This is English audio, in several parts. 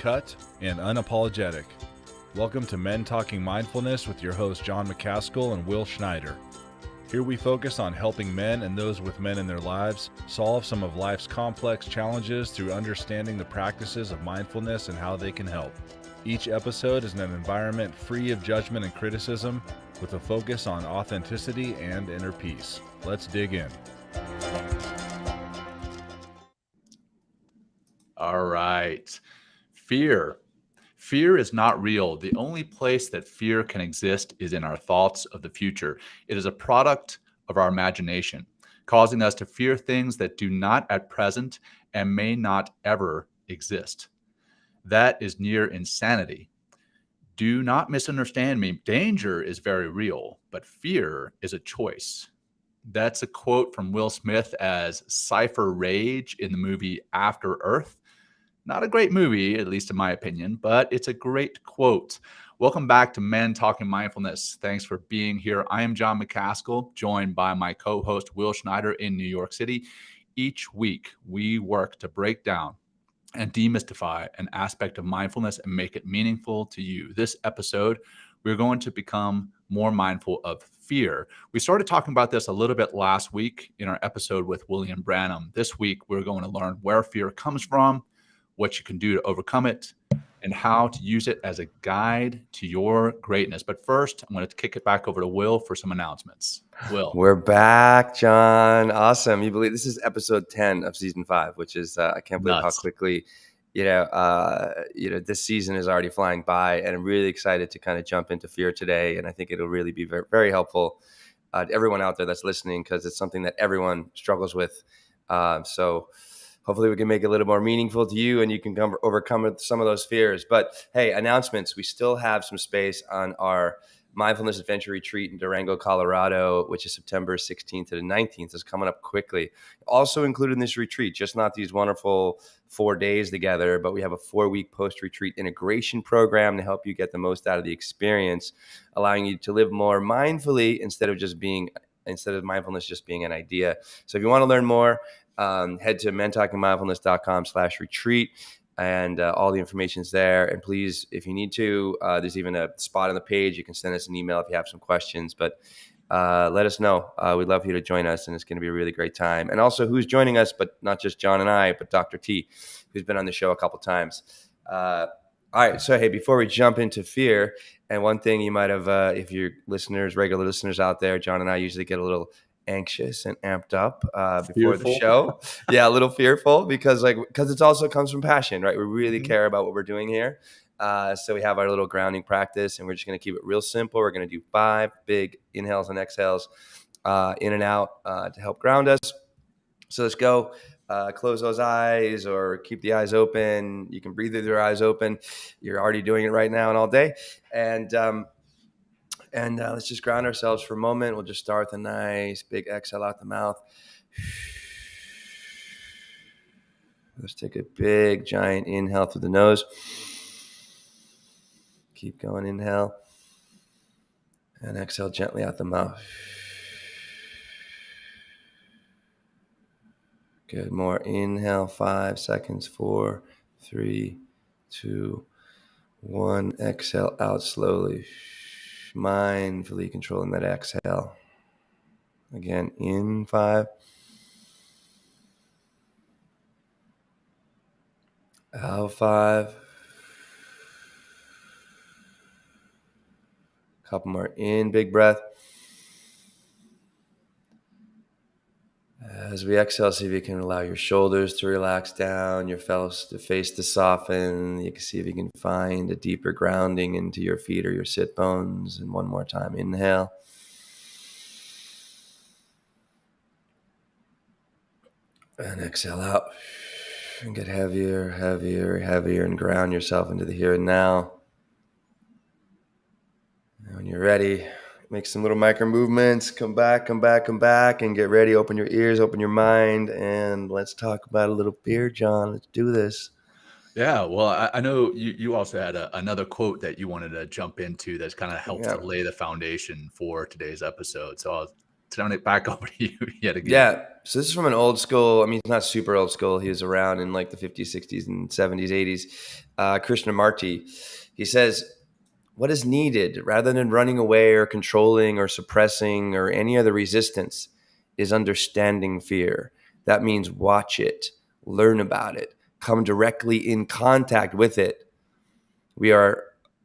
uncut, and unapologetic. Welcome to Men Talking Mindfulness with your hosts John McCaskill and Will Schneider. Here we focus on helping men and those with men in their lives solve some of life's complex challenges through understanding the practices of mindfulness and how they can help. Each episode is in an environment free of judgment and criticism, with a focus on authenticity and inner peace. Let's dig in. All right. Fear. Fear is not real. The only place that fear can exist is in our thoughts of the future. It is a product of our imagination, causing us to fear things that do not at present and may not ever exist. That is near insanity. Do not misunderstand me. Danger is very real, but fear is a choice. That's a quote from Will Smith as Cypher Raige in the movie After Earth. Not a great movie, at least in my opinion, but it's a great quote. Welcome back to Men Talking Mindfulness. Thanks for being here. I am John McCaskill, joined by my co-host Will Schneider in New York City. Each week, we work to break down and demystify an aspect of mindfulness and make it meaningful to you. This episode, we're going to become more mindful of fear. We started talking about this a little bit last week in our episode with William Branum. This week, we're going to learn where fear comes from, what you can do to overcome it, and how to use it as a guide to your greatness. But first, I'm going to kick it back over to Will for some announcements. Will. We're back, John. Awesome. You believe this is episode 10 of season 5, which is, I can't believe Nuts. how quickly, this season is already flying by, and I'm really excited to kind of jump into fear today. And I think it'll really be very, very helpful to everyone out there that's listening, because it's something that everyone struggles with. So hopefully we can make it a little more meaningful to you and you can overcome some of those fears. But hey, announcements. We still have some space on our Mindfulness Adventure Retreat in Durango, Colorado, which is September 16th to the 19th. It's coming up quickly. Also included in this retreat, just not these wonderful 4 days together, but we have a 4-week post-retreat integration program to help you get the most out of the experience, allowing you to live more mindfully instead of mindfulness just being an idea. So if you want to learn more, head to mentalkingmindfulness.com/retreat, and all the information's there. And please, if you need to, there's even a spot on the page. You can send us an email if you have some questions, but let us know. We'd love for you to join us, and it's going to be a really great time. And also who's joining us, but not just John and I, but Dr. T, who's been on the show a couple times. All right. So, hey, before we jump into fear, and one thing you might have, if you're regular listeners out there, John and I usually get a little anxious and amped up before the show. Yeah, a little fearful because it also comes from passion, right? We really care about what we're doing here. So we have our little grounding practice, and we're just going to keep it real simple. We're going to do 5 big inhales and exhales in and out to help ground us. So let's go. Close those eyes or keep the eyes open. You can breathe with your eyes open. You're already doing it right now and all day. And let's just ground ourselves for a moment. We'll just start with a nice big exhale out the mouth. Let's take a big giant inhale through the nose. Keep going, inhale. And exhale gently out the mouth. Good. More. Inhale, 5 seconds. 4, 3, 2, 1. Exhale out slowly. Mindfully controlling that exhale. Again, in 5. Out 5. Couple more. In, big breath. As we exhale, see if you can allow your shoulders to relax down, your face to soften. You can see if you can find a deeper grounding into your feet or your sit bones. And one more time, inhale. And exhale out. And get heavier, heavier, heavier, and ground yourself into the here and now. And when you're ready, make some little micro movements. Come back, and get ready. Open your ears, open your mind, and let's talk about a little fear, John. Let's do this. Yeah, well, I know you also had another quote that you wanted to jump into that's kind of helps to lay the foundation for today's episode. So turn it back over to you yet again. Yeah. So this is from an old school. I mean, it's not super old school. He was around in like the 50s, 60s, and 70s, 80s. Krishnamurti. He says, what is needed rather than running away or controlling or suppressing or any other resistance is understanding fear. That means watch it, learn about it, come directly in contact with it. We are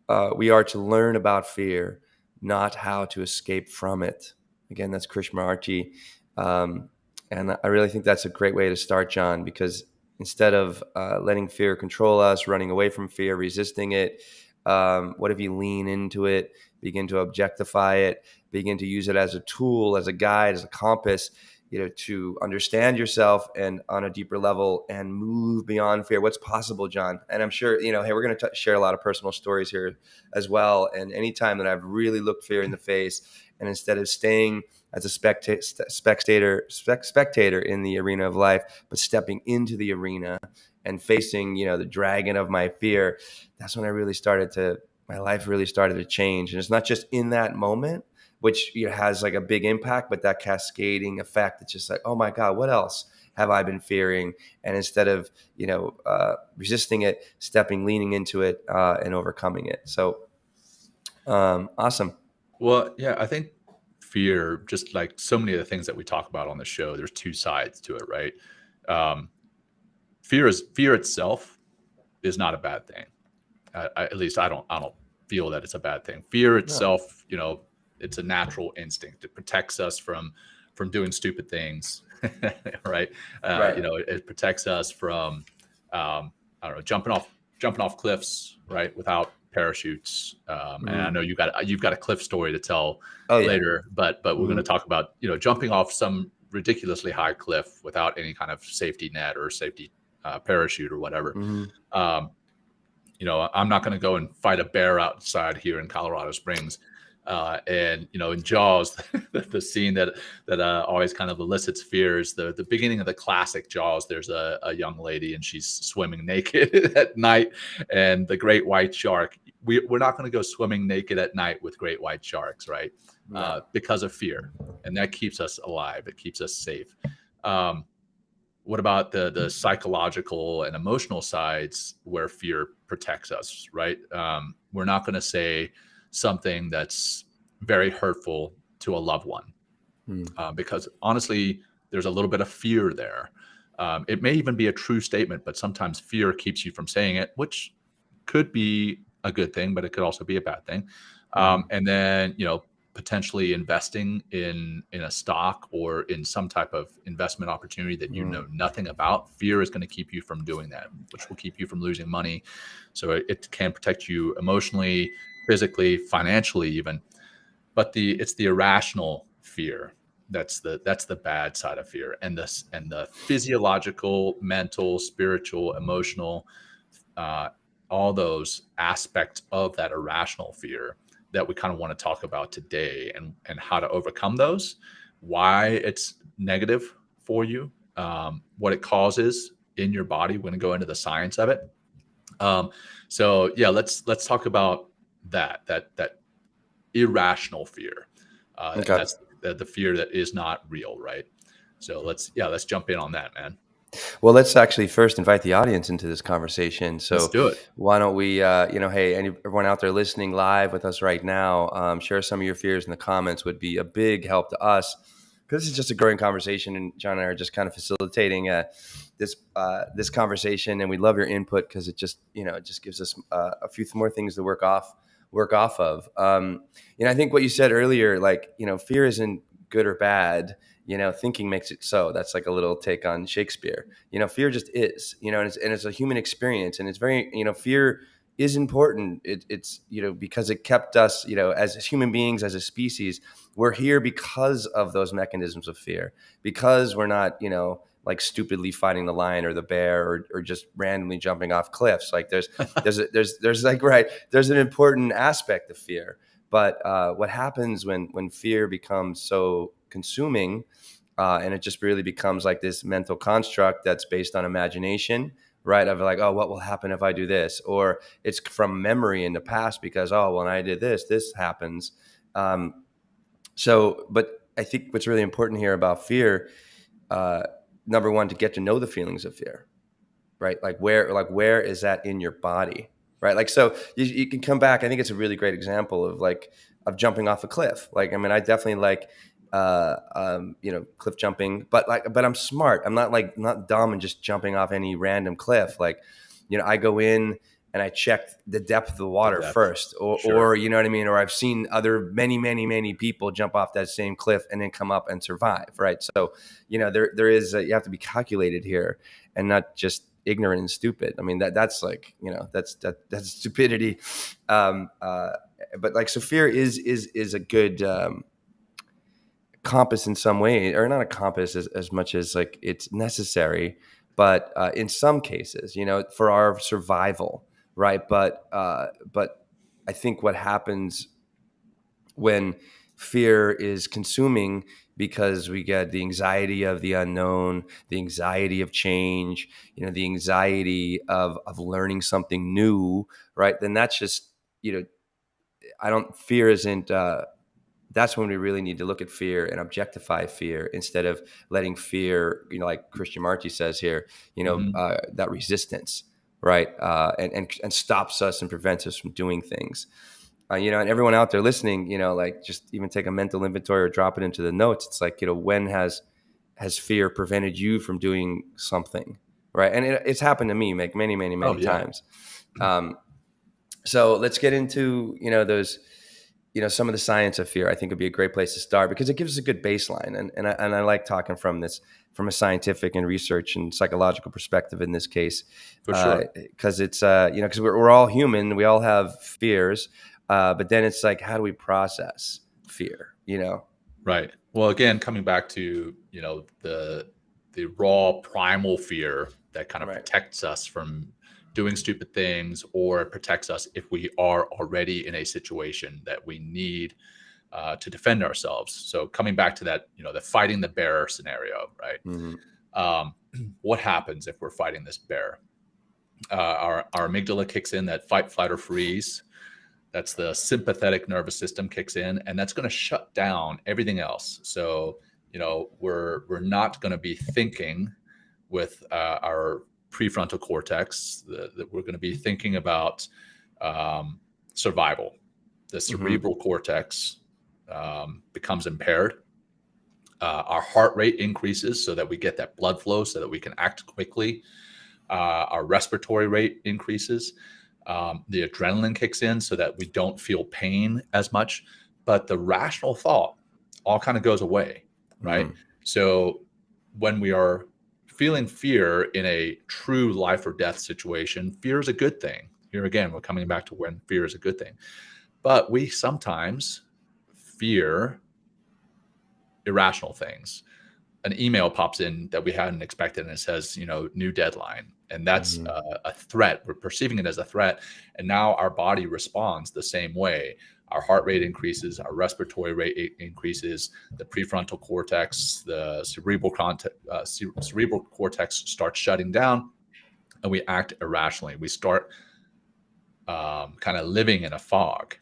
to learn about fear, not how to escape from it. Again, that's Krishnamurti. And I really think that's a great way to start, John, because instead of letting fear control us, running away from fear, resisting it, what if you lean into it, begin to objectify it, begin to use it as a tool, as a guide, as a compass, to understand yourself and on a deeper level and move beyond fear. What's possible, John? And I'm sure, hey, we're going to share a lot of personal stories here as well. And anytime that I've really looked fear in the face, and instead of staying as a spectator in the arena of life, but stepping into the arena and facing, the dragon of my fear, that's when my life really started to change. And it's not just in that moment, which has like a big impact, but that cascading effect, it's just like, oh my God, what else have I been fearing? And instead of, resisting it, leaning into it, and overcoming it. So, awesome. Well, yeah, I think fear, just like so many of the things that we talk about on the show, there's two sides to it, right? Fear itself is not a bad thing. At least I don't feel that it's a bad thing. Fear itself, it's a natural instinct. It protects us from doing stupid things, right? Right. It protects us from, jumping off cliffs, right, without parachutes. And I know you've got a cliff story to tell later, but we're going to talk about jumping off some ridiculously high cliff without any kind of safety net or safety parachute or whatever. I'm not going to go and fight a bear outside here in Colorado Springs. And in Jaws, the scene that always kind of elicits fears, the beginning of the classic Jaws, there's a young lady and she's swimming naked at night, and the great white shark. We're not going to go swimming naked at night with great white sharks, right? Because of fear, and that keeps us alive. It keeps us safe. What about the psychological and emotional sides where fear protects us, right? We're not going to say something that's very hurtful to a loved one, because honestly, there's a little bit of fear there. It may even be a true statement, but sometimes fear keeps you from saying it, which could be a good thing, but it could also be a bad thing. And then, potentially investing in a stock or in some type of investment opportunity that you know nothing about, fear is going to keep you from doing that, which will keep you from losing money. So it can protect you emotionally, physically, financially even. But it's the irrational fear that's the bad side of fear, and the physiological, mental, spiritual, emotional, all those aspects of that irrational fear that we kind of want to talk about today, and how to overcome those, why it's negative for you, what it causes in your body. We're going to go into the science of it. So yeah, let's talk about that irrational fear. That's the fear that is not real, right? So let's jump in on that, man. Well, let's actually first invite the audience into this conversation. So let's do it. Why don't we, hey, everyone out there listening live with us right now, share some of your fears in the comments. Would be a big help to us, because this is just a growing conversation, and John and I are just kind of facilitating this conversation, and we love your input because it just gives us a few more things to work off of. I think what you said earlier, fear isn't good or bad. Thinking makes it so. That's like a little take on Shakespeare. Fear just is. And it's a human experience, and it's very. Fear is important. It's because it kept us. As human beings, as a species, we're here because of those mechanisms of fear. Because we're not, like stupidly fighting the lion or the bear, or just randomly jumping off cliffs. Like there's an important aspect of fear. But what happens when fear becomes so consuming, and it just really becomes like this mental construct that's based on imagination, right? Of like, oh, what will happen if I do this? Or it's from memory in the past because, oh, when I did this happens. But I think what's really important here about fear, number one, to get to know the feelings of fear, right? Like where is that in your body, right? Like, so you can come back. I think it's a really great example of jumping off a cliff. Like, I mean, I definitely like, cliff jumping, but I'm smart. I'm not dumb and just jumping off any random cliff. Like, I go in and I check the depth of the water first, or you know what I mean? Or I've seen many people jump off that same cliff and then come up and survive. Right. So, there is, you have to be calculated here and not just ignorant and stupid. I mean, that's like, that's stupidity. But like, so fear is a good, compass in some way, or not a compass as much as like it's necessary, but in some cases, for our survival, right? But I think what happens when fear is consuming, because we get the anxiety of the unknown, the anxiety of change, the anxiety of learning something new, right? Then that's just, fear isn't, that's when we really need to look at fear and objectify fear, instead of letting fear, like Christian Marty says here, that resistance, right? And stops us and prevents us from doing things. And everyone out there listening, like, just even take a mental inventory or drop it into the notes. It's like, when has fear prevented you from doing something, right? And it's happened to me like many times. So let's get into, those, some of the science of fear. I think would be a great place to start, because it gives us a good baseline. And I like talking from a scientific and research and psychological perspective in this case. For sure. Because it's, because we're all human. We all have fears. But then it's like, how do we process fear, Right. Well, again, coming back to, the raw primal fear that kind of protects us from doing stupid things, or protects us if we are already in a situation that we need to defend ourselves. So coming back to that, the fighting the bear scenario, right? Mm-hmm. What happens if we're fighting this bear? Our amygdala kicks in, that fight, flight, or freeze. That's the sympathetic nervous system kicks in, and that's going to shut down everything else. So, we're not going to be thinking with our prefrontal cortex. That we're going to be thinking about survival. The cerebral cortex becomes impaired. Our heart rate increases so that we get that blood flow, so that we can act quickly. Our respiratory rate increases. The adrenaline kicks in so that we don't feel pain as much, but the rational thought all kind of goes away, right? So when we are feeling fear in a true life or death situation, fear is a good thing. Here again, we're coming back to when fear is a good thing. But we sometimes fear irrational things. An email pops in that we hadn't expected, and it says, new deadline. And that's a threat. We're perceiving it as a threat. And now our body responds the same way. Our heart rate increases, our respiratory rate increases, the prefrontal cortex, the cerebral cortex starts shutting down, and we act irrationally. We start kind of living in a fog.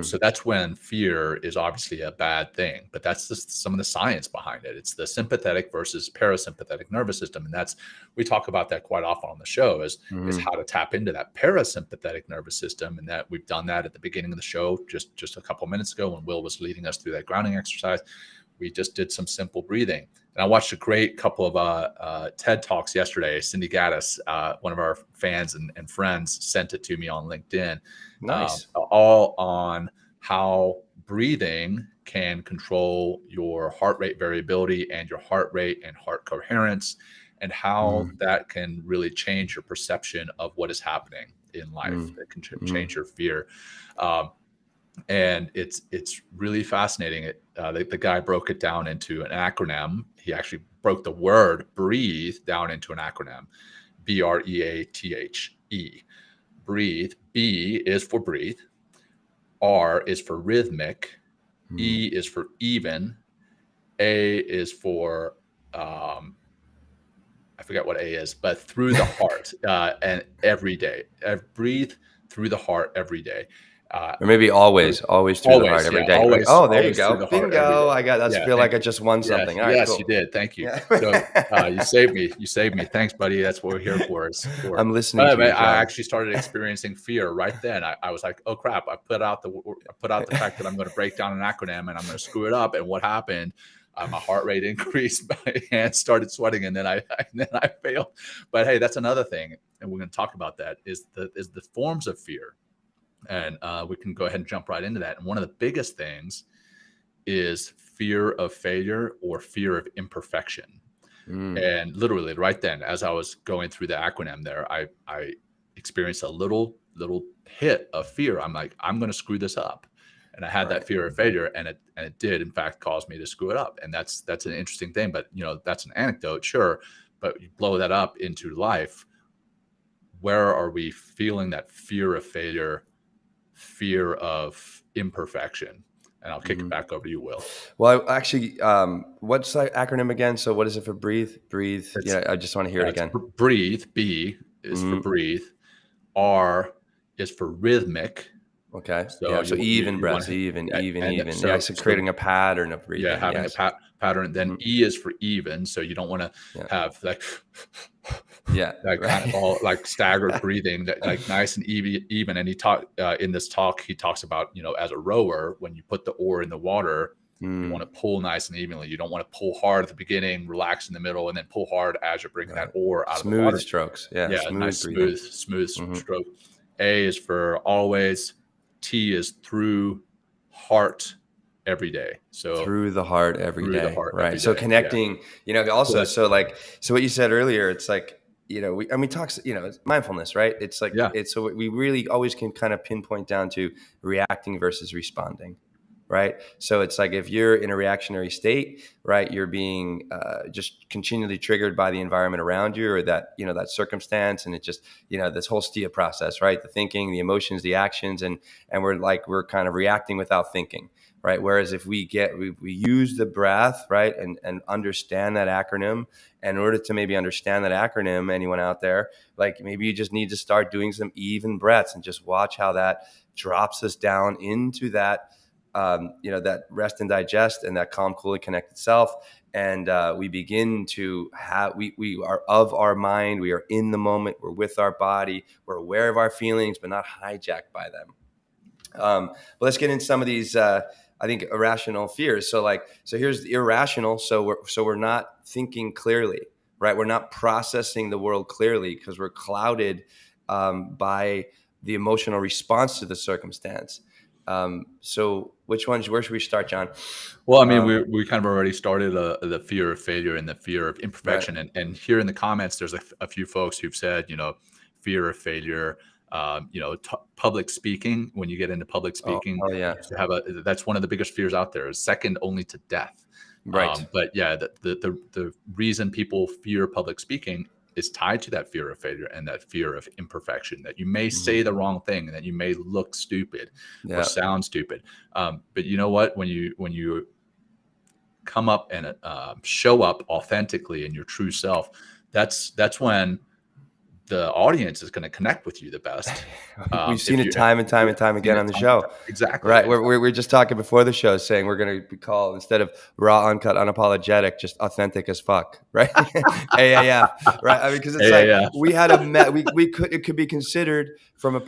So that's when fear is obviously a bad thing, but that's just some of the science behind it. It's the sympathetic versus parasympathetic nervous system. And we talk about that quite often on the show is how to tap into that parasympathetic nervous system. And that we've done that at the beginning of the show, just a couple minutes ago when Will was leading us through that grounding exercise. We just did some simple breathing. And I watched a great couple of TED Talks yesterday. Cindy Gaddis, one of our fans and friends, sent it to me on LinkedIn. Nice. All on how breathing can control your heart rate variability and your heart rate and heart coherence, and how that can really change your perception of what is happening in life. That can change your fear. And it's really fascinating. The guy broke it down into an acronym. He actually broke the word breathe down into an acronym. BREATHE. Breathe. B is for breathe. R is for rhythmic. E is for even. A is for I forget what A is, but through the heart and every day. Breathe through the heart every day. Or maybe always through the heart every day. Like, always, oh, there you always through go. the heart every Bingo. day. I got that's Yeah, feel thank like I you. just won Yes, something. All right, yes, cool. you did. Thank you. Yeah. So you saved me. You saved me. Thanks, buddy. That's what we're here for. Is for. I'm listening to you, I John. actually started experiencing fear right then. I was like, oh crap! I put out the fact that I'm going to break down an acronym and I'm going to screw it up. And what happened? My heart rate increased, my hands started sweating, and then I failed. But hey, that's another thing, and we're going to talk about that. Is the forms of fear, and we can go ahead and jump right into that. And one of the biggest things is fear of failure or fear of imperfection. And literally, right then, as I was going through the acronym there, I experienced a little hit of fear. I'm like, I'm going to screw this up. And I had that fear of failure, and it did in fact cause me to screw it up. And that's an interesting thing. But that's an anecdote, sure. But you blow that up into life. Where are we feeling that fear of failure, fear of imperfection? And I'll kick it back over to you, Will. Well, actually, what's the acronym again? So what is it for breathe? Breathe. I just want to hear it again. Breathe. B is for breathe. R is for rhythmic. Okay. So so even breaths, even. So, so creating a pattern of breathing. Yeah, having a pattern. Then E is for even. So you don't want to have like kind of all like staggered breathing, like nice and even. And he in this talk, he talks about, as a rower, when you put the oar in the water, you want to pull nice and evenly. You don't want to pull hard at the beginning, relax in the middle, and then pull hard as you're bringing that oar out of the water. Smooth strokes. Yeah. Smooth stroke. A is for always. T is through heart every day. So through the heart every day. Right. So day. connecting, also, so what you said earlier, it's like, we talk, it's mindfulness, right? It's like, so we really always can kind of pinpoint down to reacting versus responding. Right. So it's like, if you're in a reactionary state, right, you're being just continually triggered by the environment around you, or that, that circumstance. And it just, this whole STIA process, right? The thinking, the emotions, the actions, and we're kind of reacting without thinking. Right. Whereas if we use the breath, right, and understand that acronym, and in order to maybe understand that acronym, anyone out there, like maybe you just need to start doing some even breaths and just watch how that drops us down into that, that rest and digest and that calm, cool, and connected self. And we begin to have, we are of our mind, we are in the moment, we're with our body, we're aware of our feelings, but not hijacked by them. But let's get into some of these, I think, irrational fears. So here's the irrational. So we're not thinking clearly, right? We're not processing the world clearly because we're clouded by the emotional response to the circumstance. So where should we start, John? Well, I mean, we kind of already started the fear of failure and the fear of imperfection. Right. And here in the comments, there's a few folks who've said, fear of failure, public speaking. When you get into public speaking, that's one of the biggest fears out there, is second only to death. Right. But yeah, the reason people fear public speaking is tied to that fear of failure and that fear of imperfection, that you may say the wrong thing and that you may look stupid or sound stupid. But you know what? When you come up and show up authentically in your true self, that's when the audience is going to connect with you the best. We've seen it time and time again on the show. Exactly. Right. We're just talking before the show saying we're going to be called, instead of raw, uncut, unapologetic, just authentic as fuck. Right. AAF. Right. I mean, because it's we had it could be considered from a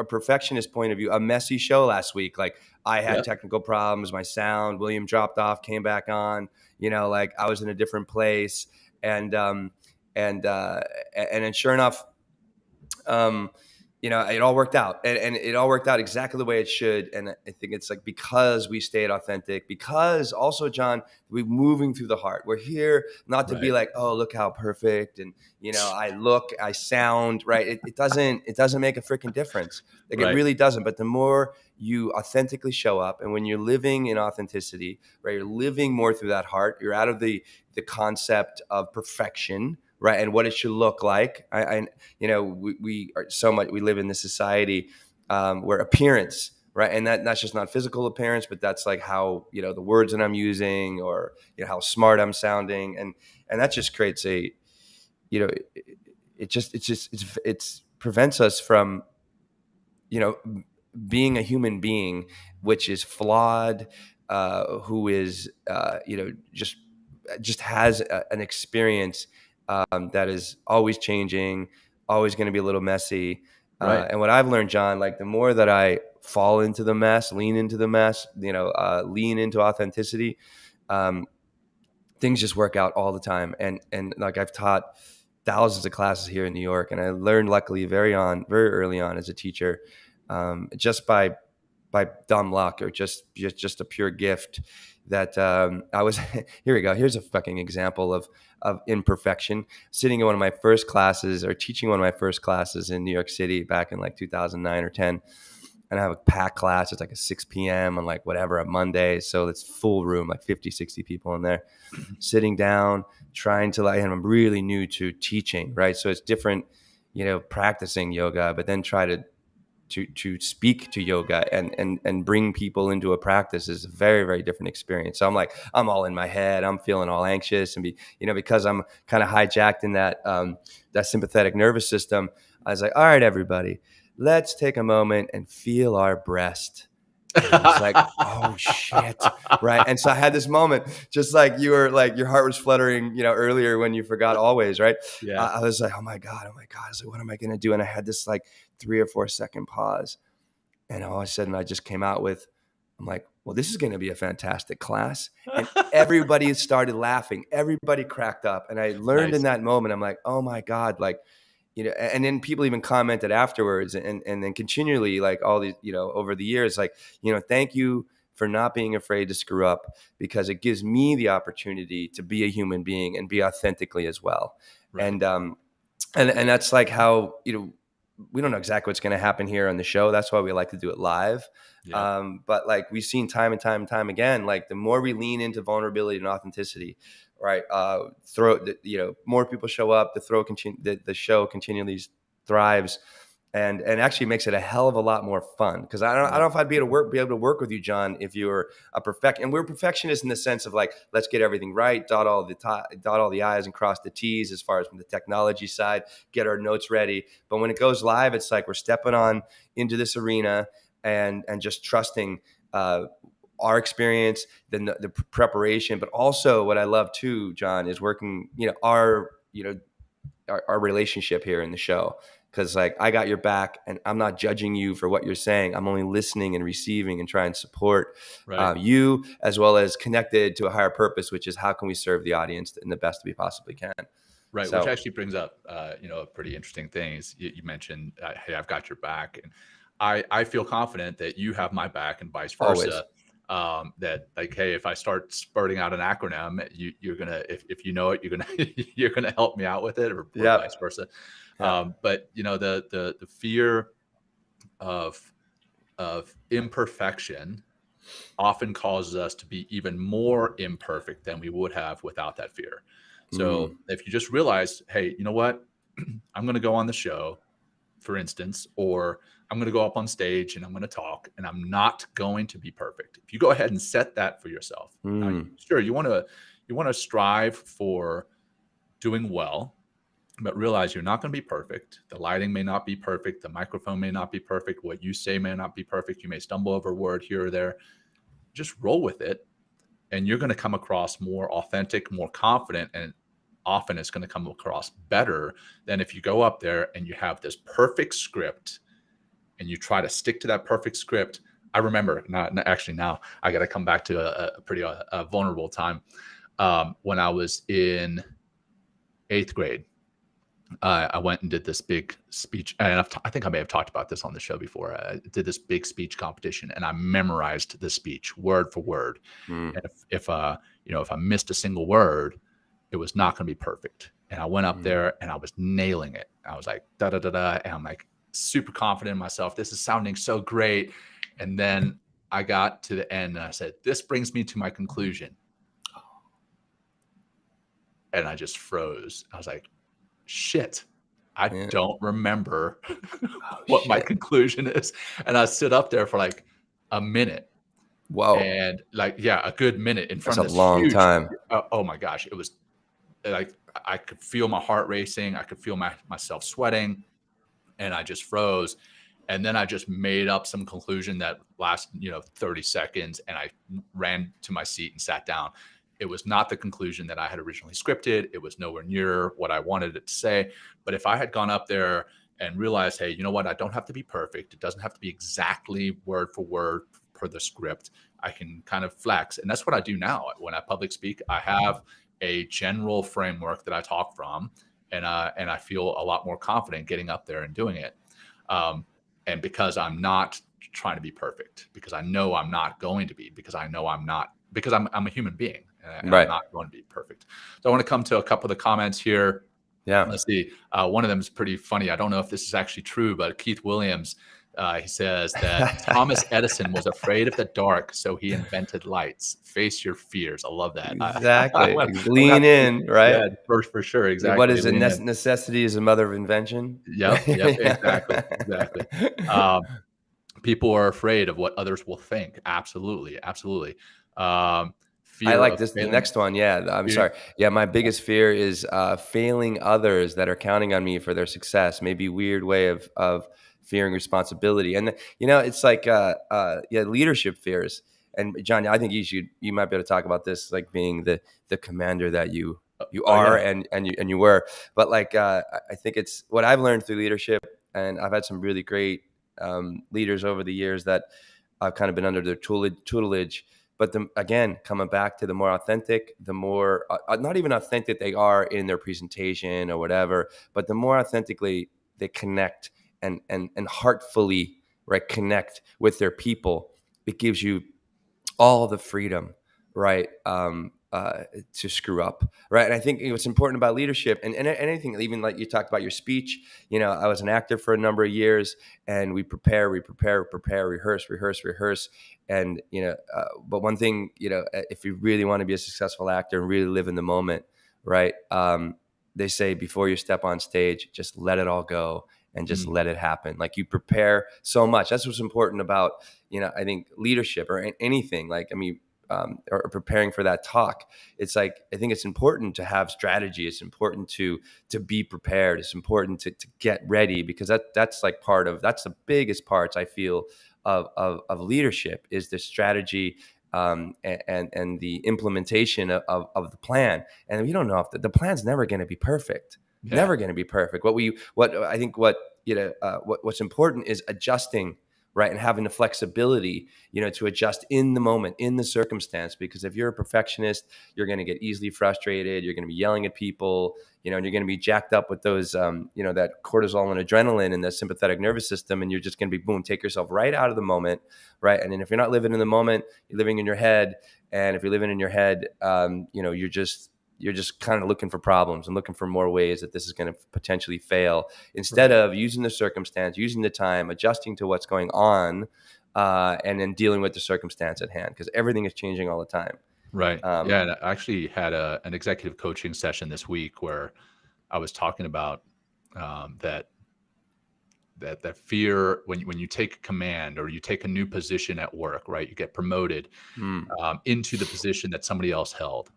perfectionist point of view, a messy show last week. Like, I had technical problems, my sound, William dropped off, came back on, like I was in a different place. And then sure enough, it all worked out, and it all worked out exactly the way it should. And I think it's like, because we stayed authentic, because also, John, we're moving through the heart. We're here not to be like, oh, look how perfect. And, I sound right. It doesn't make a freaking difference. Like, it really doesn't. But the more you authentically show up, and when you're living in authenticity, right, you're living more through that heart, you're out of the concept of perfection, right, and what it should look like. We are so much. We live in this society where appearance, right, and that's just not physical appearance, but that's like how the words that I'm using, or how smart I'm sounding, and that just creates it prevents us from being a human being, which is flawed, who is, just has an experience that is always changing, always going to be a little messy. Right. And what I've learned, John, like the more that I fall into the mess, lean into the mess, lean into authenticity, things just work out all the time. And like I've taught thousands of classes here in New York, and I learned luckily very early on as a teacher, just by dumb luck or just a pure gift, that I was here we go. Here's a fucking example of imperfection. Sitting in one of my first classes, or teaching one of my first classes in New York City back in like 2009 or 10. And I have a packed class. It's like a 6 p.m. on like whatever, a Monday. So it's full room, like 50, 60 people in there, sitting down, trying to and I'm really new to teaching, right? So it's different, practicing yoga, but then try to speak to yoga and bring people into a practice is a very, very different experience. So I'm all in my head. I'm feeling all anxious, and because I'm kind of hijacked in that sympathetic nervous system. I was like, all right, everybody, let's take a moment and feel our breast. And I was like, oh shit. Right. And so I had this moment, just like you were, like your heart was fluttering, earlier when you forgot always. Right. Yeah. I was like, oh my God. I was like, what am I going to do? And I had this like 3 or 4 second pause. And all of a sudden I just came out with, I'm like, well, this is going to be a fantastic class. And everybody started laughing. Everybody cracked up. And I learned in that moment, I'm like, oh my God, like, and then people even commented afterwards and then continually, like all these, over the years, like, thank you for not being afraid to screw up, because it gives me the opportunity to be a human being and be authentically as well. Right. And that's like how, we don't know exactly what's going to happen here on the show. That's why we like to do it live. Yeah. But like we've seen time and time again, like the more we lean into vulnerability and authenticity, right? More people show up. The show continually thrives, and actually makes it a hell of a lot more fun. Because I don't know if I'd be able to work with you, John, if you were a perfect. And we're perfectionists in the sense of like, let's get everything right, dot all the I's and cross the T's as far as from the technology side, get our notes ready. But when it goes live, it's like we're stepping on into this arena and just trusting our experience, then the preparation. But also what I love too, John, is working, our relationship here in the show. Because like I got your back, and I'm not judging you for what you're saying. I'm only listening and receiving and trying to support you, as well as connected to a higher purpose, which is how can we serve the audience in the best we possibly can. Right. So, which actually brings up, a pretty interesting thing is you mentioned, hey, I've got your back. And I feel confident that you have my back and vice versa. That like, hey, if I start spurting out an acronym, you're going to, if you know it, you're going to help me out with it, or vice versa. Yeah. But the fear of imperfection often causes us to be even more imperfect than we would have without that fear. So if you just realize, hey, you know what, I'm going to go on the show, for instance, or I'm going to go up on stage and I'm going to talk, and I'm not going to be perfect. If you go ahead and set that for yourself, now, sure, you want to strive for doing well, but realize you're not going to be perfect. The lighting may not be perfect. The microphone may not be perfect. What you say may not be perfect. You may stumble over a word here or there. Just roll with it, and you're going to come across more authentic, more confident, and often it's going to come across better than if you go up there and you have this perfect script and you try to stick to that perfect script. I remember, now I got to come back to a pretty vulnerable time. When I was in 8th grade, I went and did this big speech, and I think I may have talked about this on the show before. I did this big speech competition, and I memorized the speech word for word. And if I missed a single word, it was not going to be perfect. And I went up there and I was nailing it. I was like, da da da da, and I'm like super confident in myself. This is sounding so great. And then I got to the end and I said, "This brings me to my conclusion." And I just froze. I was like, shit, I don't remember what my conclusion is. And I stood up there for like a minute. Whoa. And like, a good minute in front of this long time. Oh my gosh. It was like, I could feel my heart racing. I could feel myself sweating, and I just froze. And then I just made up some conclusion that lasted, 30 seconds, and I ran to my seat and sat down. It was not the conclusion that I had originally scripted. It was nowhere near what I wanted it to say. But if I had gone up there and realized, hey, you know what? I don't have to be perfect. It doesn't have to be exactly word for word per the script. I can kind of flex. And that's what I do now. When I public speak, I have a general framework that I talk from, and I feel a lot more confident getting up there and doing it. And because I'm not trying to be perfect, because I know I'm not going to be, because I know I'm not, because I'm a human being, and Right. I'm not going to be perfect. So I want to come to a couple of the comments here. Yeah. Let's see. One of them is pretty funny. I don't know if this is actually true, but Keith Williams, he says that Thomas Edison was afraid of the dark, so he invented lights. Face your fears. I love that. Exactly. Lean in, right? Yeah, for sure. Exactly. What is it? Necessity is the mother of invention. Yep. Exactly. People are afraid of what others will think. Absolutely. Fear I like of this. failing. The next one. Yeah. I'm Fear- sorry. Yeah. My biggest fear is failing others that are counting on me for their success. Maybe weird way of fearing responsibility. And, it's like, leadership fears. And John, I think you might be able to talk about this, like being the commander that you are, yeah. and you were, but like, I think it's what I've learned through leadership, and I've had some really great leaders over the years that I've kind of been under their tutelage. But again, coming back to the more authentic, the more not even authentic they are in their presentation or whatever, but the more authentically they connect and heartfully, right, connect with their people, it gives you all the freedom, right, to screw up, right? And I think what's important about leadership and anything, even like you talked about your speech, I was an actor for a number of years, and we prepare, rehearse. And, but one thing, if you really want to be a successful actor and really live in the moment, right, they say before you step on stage, just let it all go and just let it happen. Like, you prepare so much. That's what's important about, I think leadership or anything, like, or preparing for that talk. It's like, I think it's important to have strategy. It's important to be prepared. It's important to get ready, because that's like that's the biggest parts I feel of leadership, is the strategy and the implementation of the plan. And we don't know if the plan's never going to be perfect. Yeah. Never going to be perfect. What's important is adjusting, right, and having the flexibility, to adjust in the moment, in the circumstance. Because if you're a perfectionist, you're going to get easily frustrated. You're going to be yelling at people, and you're going to be jacked up with those, that cortisol and adrenaline and the sympathetic nervous system, and you're just going to be, boom, take yourself right out of the moment, right? And then if you're not living in the moment, you're living in your head. And if you're living in your head, you're just kind of looking for problems and looking for more ways that this is going to potentially fail, instead of using the circumstance, using the time, adjusting to what's going on, and then dealing with the circumstance at hand, because everything is changing all the time. Right. And I actually had an executive coaching session this week where I was talking about that fear when you take command, or you take a new position at work, right? You get promoted into the position that somebody else held.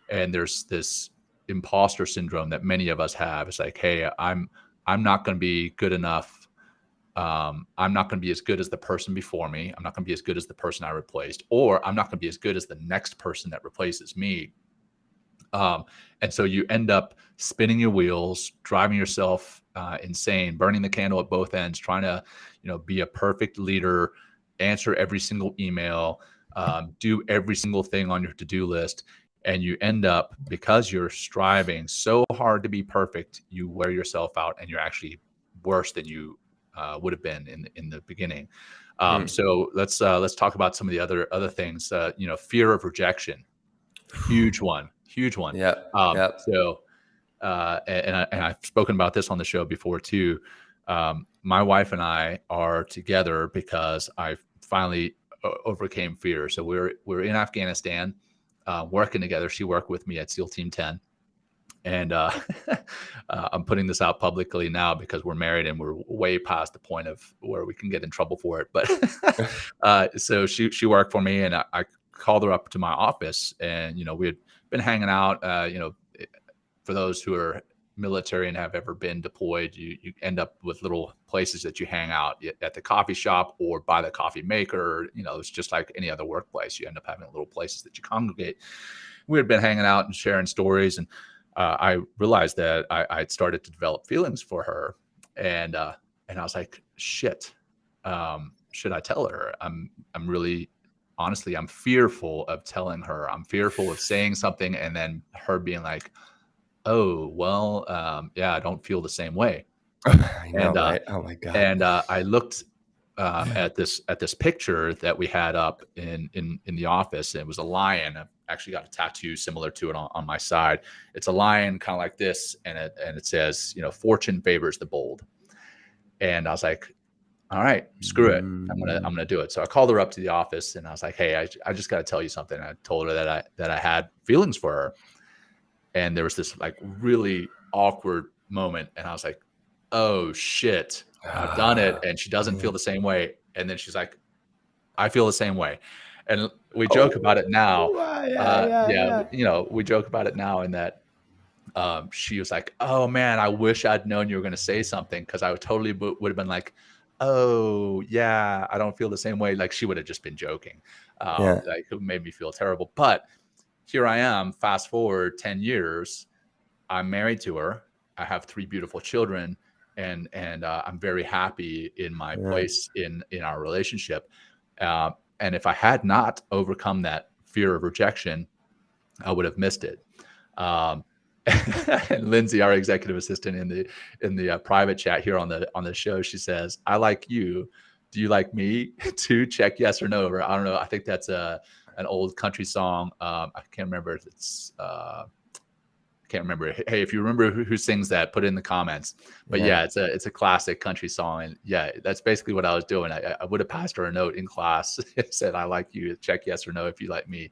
And there's this imposter syndrome that many of us have. It's like, hey, I'm not going to be good enough. I'm not going to be as good as the person before me. I'm not going to be as good as the person I replaced, or I'm not going to be as good as the next person that replaces me. And so you end up spinning your wheels, driving yourself insane, burning the candle at both ends, trying to, be a perfect leader, answer every single email, do every single thing on your to-do list. And you end up, because you're striving so hard to be perfect, you wear yourself out, and you're actually worse than you would have been in the beginning. So let's talk about some of the other things. Fear of rejection, huge one. Yeah. So, and I've spoken about this on the show before too. My wife and I are together because I finally overcame fear. So we're in Afghanistan. Working together. She worked with me at SEAL Team 10. And I'm putting this out publicly now because we're married and we're way past the point of where we can get in trouble for it. But so she worked for me, and I called her up to my office, and, we had been hanging out. For those who are military and have ever been deployed, you end up with little places that you hang out at the coffee shop or by the coffee maker. It's just like any other workplace. You end up having little places that you congregate. We had been hanging out and sharing stories, and I realized that I'd started to develop feelings for her, and I was like, shit, should I tell her? I'm really, honestly, I'm fearful of telling her. I'm fearful of saying something and then her being like, oh, well, yeah, I don't feel the same way. I know, And right? Oh my God. and I looked at this picture that we had up in the office. And it was a lion. I've actually got a tattoo similar to it on my side. It's a lion, kind of like this, and it says, fortune favors the bold. And I was like, all right, screw it. I'm gonna do it. So I called her up to the office, and I was like, hey, I just got to tell you something. I told her that I had feelings for her, and there was this like really awkward moment, and I was like, oh shit, I've done it, and she doesn't feel the same way. And then she's like, I feel the same way. And we joke about it now. We joke about it now in that she was like, oh man, I wish I'd known you were going to say something, because I would totally would have been like, oh yeah, I don't feel the same way. Like she would have just been joking. Like it made me feel terrible. But here I am, fast forward 10 years, I'm married to her. I have 3 beautiful children, and I'm very happy in my place in our relationship. And if I had not overcome that fear of rejection, I would have missed it. And Lindsay, our executive assistant in the private chat here on the show, she says, I like you. Do you like me too? Check yes or no. Or I don't know. I think that's an old country song. I can't remember if it's can't remember. Hey, if you remember who sings that, put it in the comments. But yeah, it's a classic country song. And yeah, that's basically what I was doing. I would have passed her a note in class. It said, I like you. Check yes or no if you like me.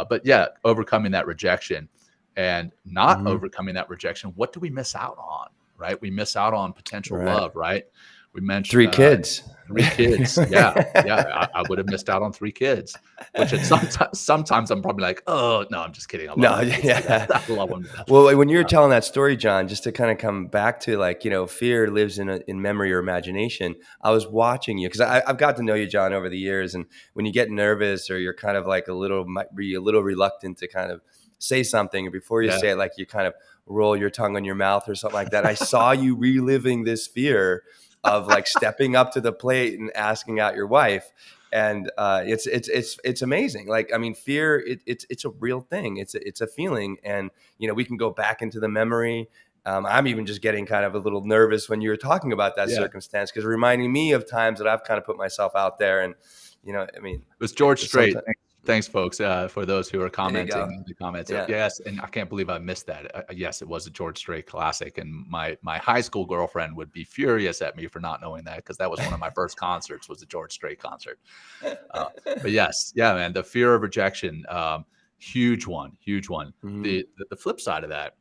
But yeah, overcoming that rejection and not overcoming that rejection. What do we miss out on? Right? We miss out on potential love. Right? We mentioned 3 kids. 3 kids. Yeah. I would have missed out on 3 kids, which sometimes I'm probably like, oh no, I'm just kidding. I love them. Well, when you're telling that story, John, just to kind of come back to like, fear lives in memory or imagination. I was watching you because I've got to know you, John, over the years. And when you get nervous or you're kind of like might be a little reluctant to kind of say something, or before you say it, like you kind of roll your tongue on your mouth or something like that. I saw you reliving this fear of like stepping up to the plate and asking out your wife. And it's amazing. Like, I mean, fear, it's a real thing. It's a feeling. And, we can go back into the memory. I'm even just getting kind of a little nervous when you were talking about that circumstance, because reminding me of times that I've kind of put myself out there. And, it was George Strait. Thanks, folks, for those who are commenting in the comments. Yes, and I can't believe I missed that. Yes, it was a George Strait classic, and my high school girlfriend would be furious at me for not knowing that, because that was one of my first concerts, was a George Strait concert. But yes, man, the fear of rejection, huge one. Mm-hmm. The flip side of that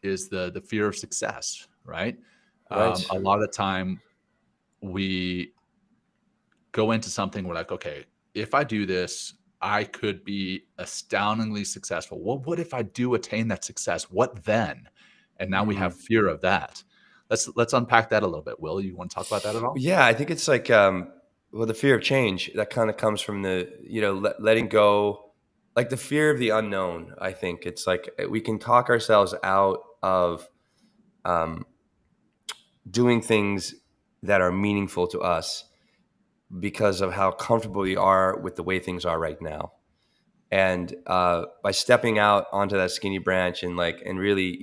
is the fear of success, right? A lot of the time we go into something, we're like, okay, if I do this, I could be astoundingly successful. Well, what if I do attain that success? What then? And now we have fear of that. Let's unpack that a little bit. Will, you want to talk about that at all? Yeah, I think it's like, the fear of change that kind of comes from the, letting go, like the fear of the unknown. I think it's like we can talk ourselves out of doing things that are meaningful to us because of how comfortable we are with the way things are right now. And by stepping out onto that skinny branch and really,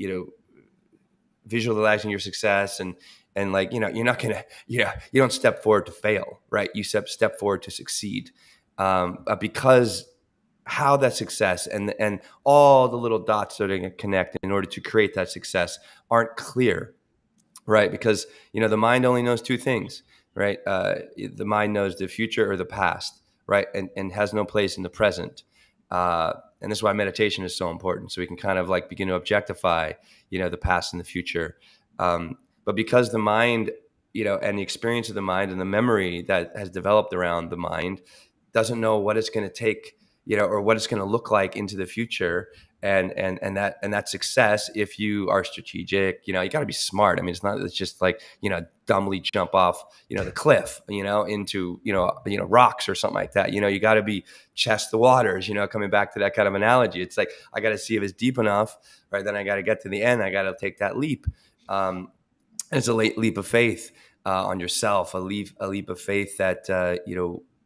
visualizing your success and like, you're not going to, you don't step forward to fail, right? You step forward to succeed. Because how that success and all the little dots that are going to connect in order to create that success aren't clear, right? Because, the mind only knows 2 things. Right. The mind knows the future or the past, right. And has no place in the present. And this is why meditation is so important. So we can kind of like begin to objectify, the past and the future. But because the mind, and the experience of the mind and the memory that has developed around the mind doesn't know what it's going to take, or what it's going to look like into the future. and that success, if you are strategic, you got to be smart. I mean, it's just like, dumbly jump off, the cliff, into, rocks or something like that. You got to be chest the waters, coming back to that kind of analogy. It's like, I got to see if it's deep enough, right? Then I got to get to the end. I got to take that leap. It's a leap of faith on yourself, a leap of faith that,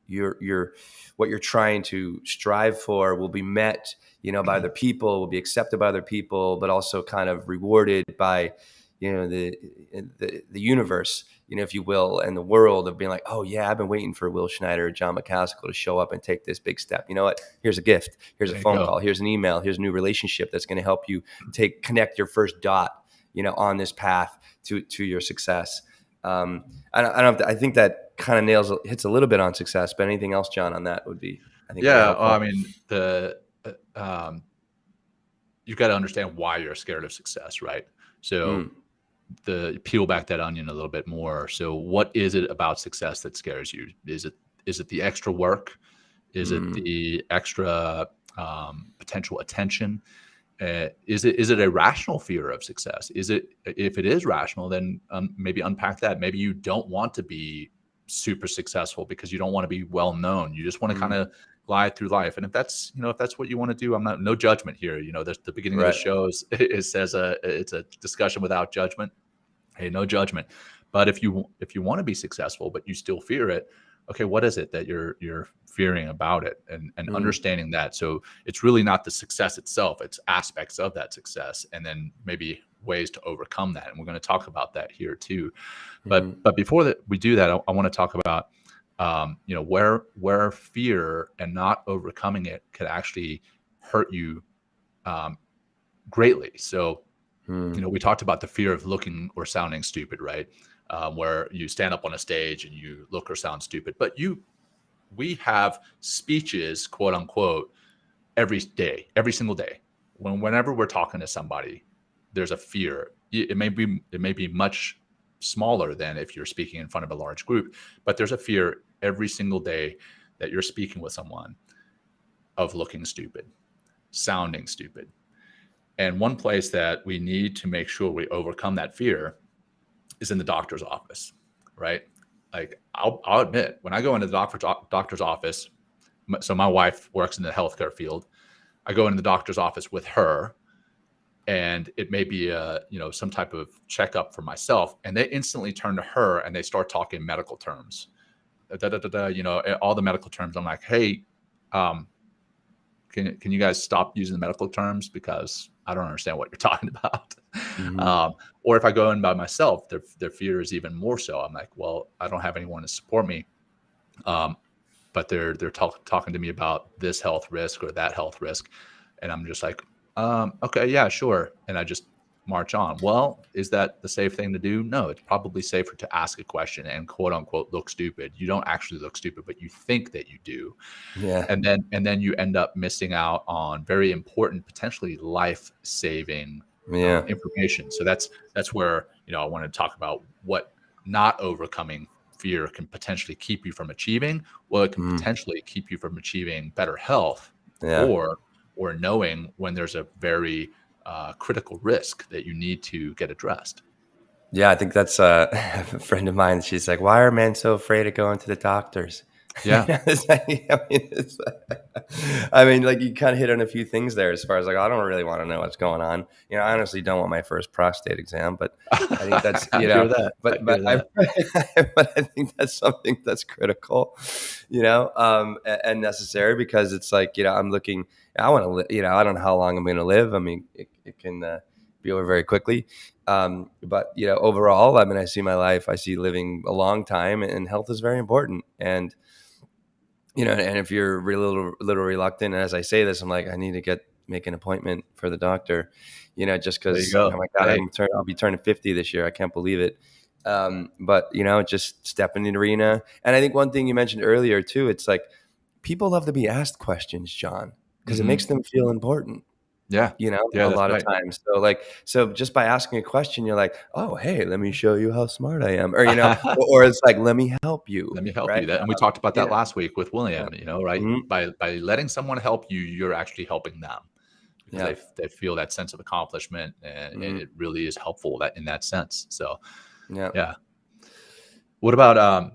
you're what you're trying to strive for will be met, by other people, will be accepted by other people, but also kind of rewarded by, the universe, if you will, and the world, of being like, oh yeah, I've been waiting for Will Schneider or John McCaskill to show up and take this big step. You know what? Here's a gift. Here's a phone call. Here's an email. Here's a new relationship that's going to help you connect your first dot, on this path to your success. I think that kind of hits a little bit on success, but anything else, John, on that would be, I think. Yeah. I mean, you've got to understand why you're scared of success, right? So peel back that onion a little bit more. So what is it about success that scares you? Is it the extra work? Is it the extra potential attention? Is it a rational fear of success? If it is rational, then maybe unpack that. Maybe you don't want to be super successful because you don't want to be well known. You just want to kind of glide through life. And if that's what you want to do, no judgment here. The beginning of the show it says it's a discussion without judgment. Hey, no judgment. But if you want to be successful, but you still fear it, okay, what is it that you're fearing about it, and understanding that. So it's really not the success itself, it's aspects of that success, and then maybe ways to overcome that. And we're going to talk about that here too. But before we do that, I want to talk about where fear and not overcoming it could actually hurt you greatly. So we talked about the fear of looking or sounding stupid, right? Where you stand up on a stage and you look or sound stupid. But we have speeches, quote unquote, every day, every single day. Whenever we're talking to somebody, there's a fear. It may be much smaller than if you're speaking in front of a large group, but there's a fear every single day that you're speaking with someone of looking stupid, sounding stupid. And one place that we need to make sure we overcome that fear is in the doctor's office, right? Like I'll admit, when I go into the doctor's office, so my wife works in the healthcare field, I go into the doctor's office with her, and it may be some type of checkup for myself, and they instantly turn to her and they start talking medical terms, all the medical terms. I'm like, hey, can you guys stop using the medical terms, because I don't understand what you're talking about. Or if I go in by myself, their fear is even more so. I'm like, well, I don't have anyone to support me. But they're talking to me about this health risk or that health risk. And I'm just like, okay, yeah, sure. And I just march on. Well, is that the safe thing to do? No, it's probably safer to ask a question and quote unquote look stupid. You don't actually look stupid, but you think that you do. Yeah. And then you end up missing out on very important, potentially life-saving information. So that's where, I want to talk about what not overcoming fear can potentially keep you from achieving. Well, it can potentially keep you from achieving better health, or knowing when there's a very critical risk that you need to get addressed. Yeah, I think that's a friend of mine. She's like, why are men so afraid of going to the doctors? Yeah. I mean, like you kind of hit on a few things there as far as like, I don't really want to know what's going on. I honestly don't want my first prostate exam, but I think that's, but I think that's something that's critical, and necessary, because it's like, I'm looking, I want to live, I don't know how long I'm going to live. I mean, it can be over very quickly. But overall, I mean, I see my life, I see living a long time, and health is very important. And, and if you're a little reluctant, and as I say this, I'm like, I need to make an appointment for the doctor, just because, oh my God, I'll be turning 50 this year. I can't believe it. But, just step in the arena. And I think one thing you mentioned earlier too, it's like people love to be asked questions, John, because it makes them feel important. Yeah. A lot of times. So just by asking a question, you're like, oh, hey, let me show you how smart I am. Or, or it's like, let me help you. Let me help you. And we talked about that last week with William, right? By letting someone help you, you're actually helping them, because they feel that sense of accomplishment, and it really is helpful in that sense. So yeah. What about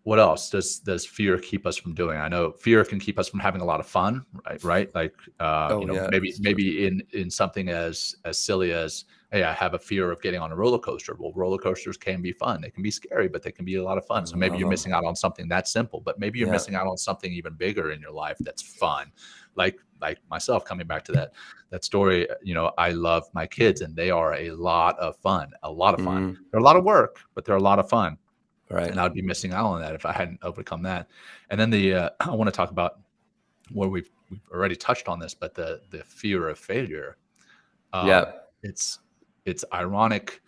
what else does fear keep us from doing? I know fear can keep us from having a lot of fun, right? Like, maybe in something as silly as, hey, I have a fear of getting on a roller coaster. Well, roller coasters can be fun. They can be scary, but they can be a lot of fun. So maybe you're missing out on something that simple, but maybe you're missing out on something even bigger in your life that's fun. Like myself, coming back to that story, I love my kids, and they are a lot of fun. They're a lot of work, but they're a lot of fun. Right. And I would be missing out on that if I hadn't overcome that. And then I want to talk about where we've already touched on this, but the fear of failure. It's ironic.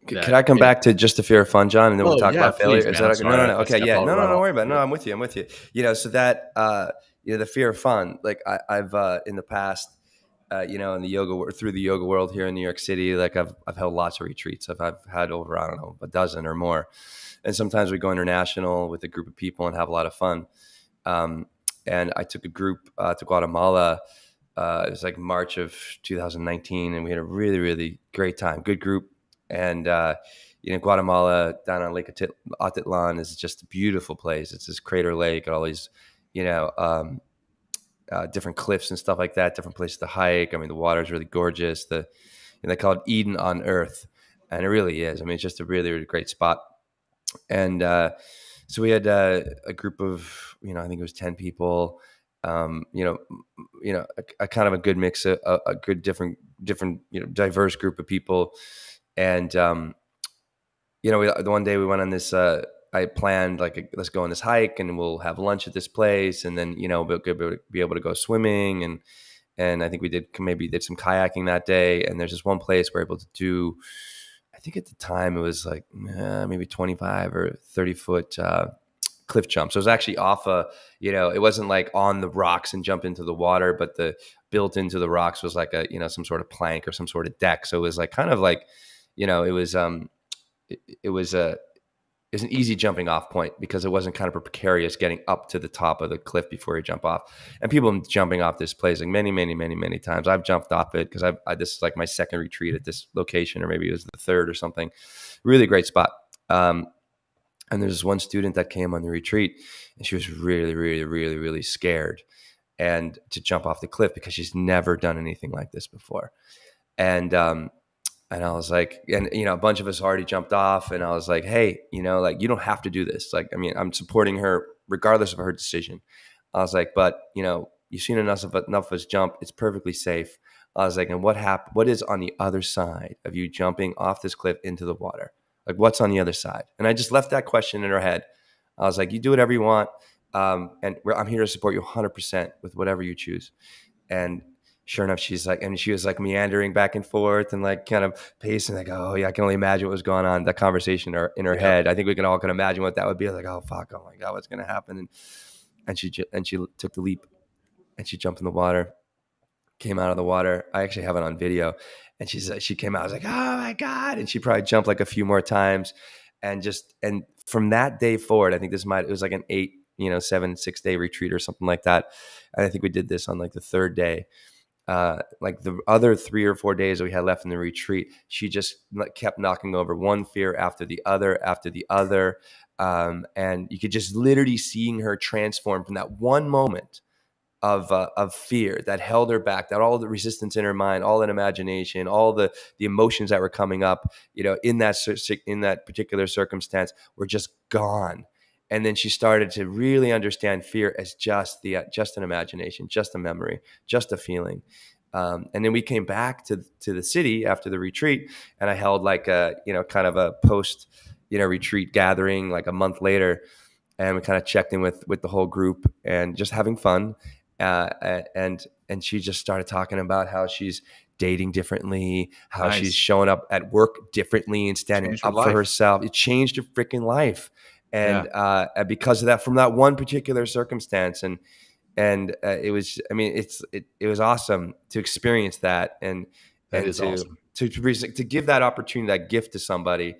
Can I come back to just the fear of fun, John, and then we'll talk about failure? Please, Is that okay? No. Okay, yeah, no, don't worry about it. No, Yeah. I'm with you. So that the fear of fun. Like I've in the past, in the through the yoga world here in New York City, like I've held lots of retreats. I've had over, I don't know, a dozen or more, and sometimes we go international with a group of people and have a lot of fun. And I took a group to Guatemala. It was like March of 2019, and we had a really, really great time. Good group. And Guatemala down on Lake Atitlan is just a beautiful place. It's this crater lake and all these, different cliffs and stuff like that, different places to hike. I mean, the water is really gorgeous. They call it Eden on Earth, and it really is. I mean, it's just a really, really great spot. And so we had a group of, I think it was 10 people. A kind of a good mix, a good different, diverse group of people. And, the one day we went on this, I planned let's go on this hike and we'll have lunch at this place. And then, we'll be able to go swimming. And I think we did some kayaking that day. And there's this one place we're able to do, I think at the time it was like maybe 25 or 30 foot, cliff jump. So it was actually off it wasn't like on the rocks and jump into the water, but the built into the rocks was like some sort of plank or some sort of deck. So it was like kind of like, it was an easy jumping off point because it wasn't kind of precarious getting up to the top of the cliff before you jump off. And people jumping off this place like many, many, many, many times. I've jumped off it because this is like my second retreat at this location, or maybe it was the third or something. Really great spot. And there's this one student that came on the retreat, and she was really, really, really, really scared and to jump off the cliff because she's never done anything like this before. And I was like, and a bunch of us already jumped off, and I was like, hey, you don't have to do this. Like, I mean, I'm supporting her regardless of her decision. I was like, but you've seen enough of us jump. It's perfectly safe. I was like, and what is on the other side of you jumping off this cliff into the water? Like, what's on the other side? And I just left that question in her head. I was like, you do whatever you want. And I'm here to support you 100% with whatever you choose. And sure enough, she was like meandering back and forth and like kind of pacing, like, oh yeah, I can only imagine what was going on, that conversation in her head. I think we can all imagine what that would be. Like, oh fuck, oh my God, what's going to happen? And she took the leap, and she jumped in the water, came out of the water. I actually have it on video. And she came out, I was like, oh my God. And she probably jumped like a few more times. And from that day forward, I think it was like an 6-day retreat or something like that. And I think we did this on like the third day. Like the other 3 or 4 days that we had left in the retreat, she just kept knocking over one fear after the other. And you could just literally seeing her transform from that one moment of fear that held her back, that all the resistance in her mind, all that imagination, all the emotions that were coming up, in that particular circumstance were just gone. And then she started to really understand fear as just an imagination, just a memory, just a feeling. And then we came back to the city after the retreat, and I held like a, kind of a post, retreat gathering like a month later. And we kind of checked in with the whole group and just having fun. And she just started talking about how she's dating differently, how she's showing up at work differently and standing up for herself. It changed her freaking life. And because of that, from that one particular circumstance, and it was, I mean, it was awesome to experience that, and awesome. to give that opportunity, that gift to somebody.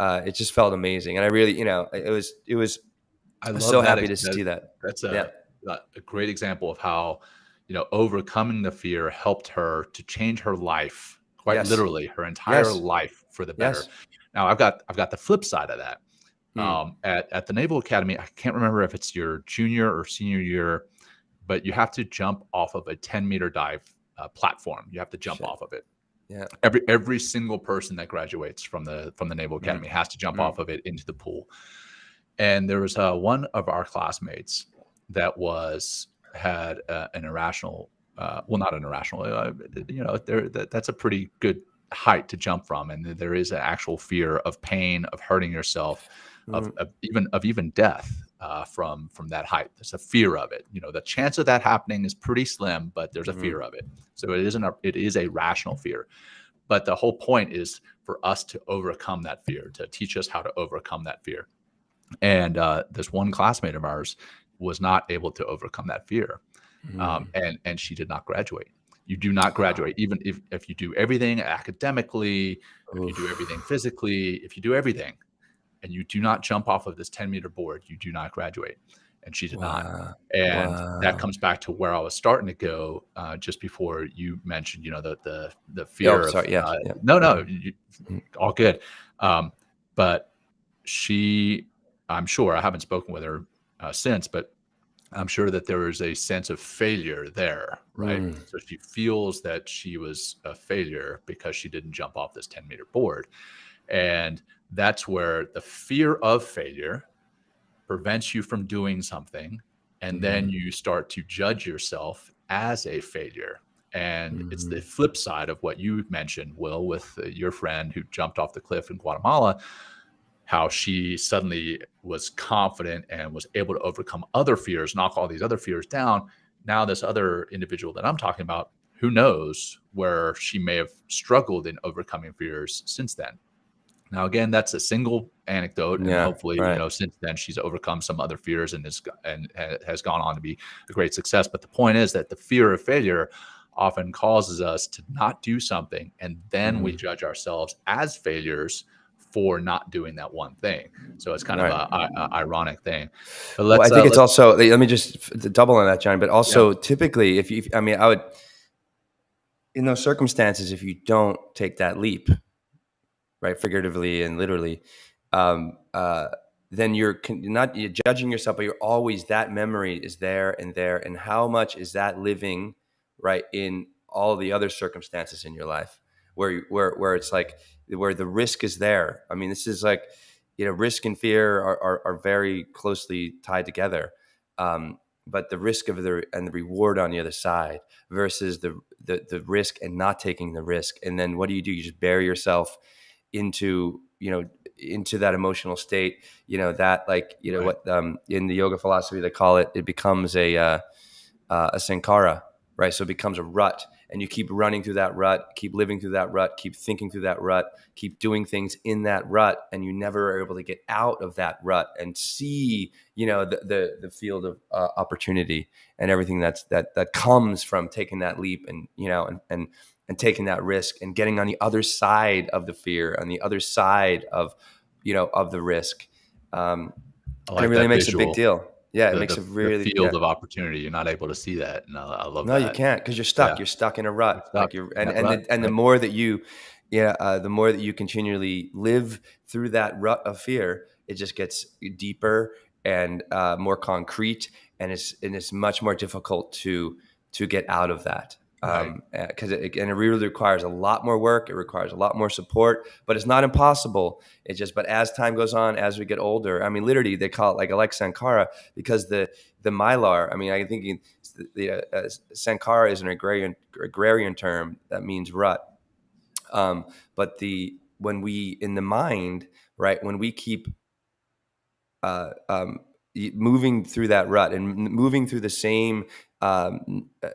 It just felt amazing, and I really, I was so happy to see that. That's a great example of how overcoming the fear helped her to change her life, quite Yes. literally her entire life for the better. Yes. Now I've got the flip side of that. Mm. At the Naval Academy, I can't remember if it's your junior or senior year, but you have to jump off of a 10-meter dive platform. You have to jump off of it. Yeah. Every single person that graduates from the Naval Academy has to jump off of it into the pool. And there was one of our classmates that had an irrational, not an irrational, that's a pretty good height to jump from, and there is an actual fear of pain, of hurting yourself, of even death from that height. There's a fear of it. The chance of that happening is pretty slim, but there's a fear of it. So it is a rational fear. But the whole point is for us to overcome that fear, to teach us how to overcome that fear. And this one classmate of ours was not able to overcome that fear, and she did not graduate. You do not graduate, even if you do everything academically, if you do everything physically, if you do everything, and you do not jump off of this 10-meter board, you do not graduate. And she did not. And that comes back to where I was starting to go just before you mentioned, the fear of no, all good. But I'm sure, I haven't spoken with her since, but I'm sure that there is a sense of failure there, right? So she feels that she was a failure because she didn't jump off this 10-meter board. And that's where the fear of failure prevents you from doing something. And then you start to judge yourself as a failure. And it's the flip side of what you mentioned, Will, with your friend who jumped off the cliff in Guatemala, how she suddenly was confident and was able to overcome other fears, knock all these other fears down. Now this other individual that I'm talking about, who knows where she may have struggled in overcoming fears since then. Now, again, that's a single anecdote, and hopefully, since then she's overcome some other fears and has gone on to be a great success. But the point is that the fear of failure often causes us to not do something, and then we judge ourselves as failures for not doing that one thing. So it's kind of a ironic thing. But I think it's also, let me just double on that, John, but also typically I would, in those circumstances, if you don't take that leap, right, figuratively and literally, then you're judging yourself, but you're always, that memory is there. And how much is that living right in all the other circumstances in your life where it's like, where the risk is there. I mean, this is like, risk and fear are very closely tied together. But the risk and the reward on the other side versus the risk and not taking the risk. And then what do? You just bury yourself into that emotional state, that what in the yoga philosophy they call it becomes a sankara, right? So it becomes a rut, and you keep running through that rut, keep living through that rut, keep thinking through that rut, keep doing things in that rut, and you never are able to get out of that rut and see, the field of opportunity and everything that comes from taking that leap and taking that risk and getting on the other side of the fear, on the other side of the risk. And it really makes visual. A big deal. Yeah, it makes a really the field of opportunity. You're not able to see that, and I love that. No, you can't, because you're stuck. Yeah. You're stuck in a rut. The more that you, the more that you continually live through that rut of fear, it just gets deeper and more concrete, and it's much more difficult to get out of that. Because it really requires a lot more work. It requires a lot more support, but it's not impossible. But as time goes on, as we get older, I mean, literally they call it like Sankara, because the mylar, I mean, I think Sankara is an agrarian term that means rut. But when we, in the mind, right, when we keep moving through that rut and moving through the same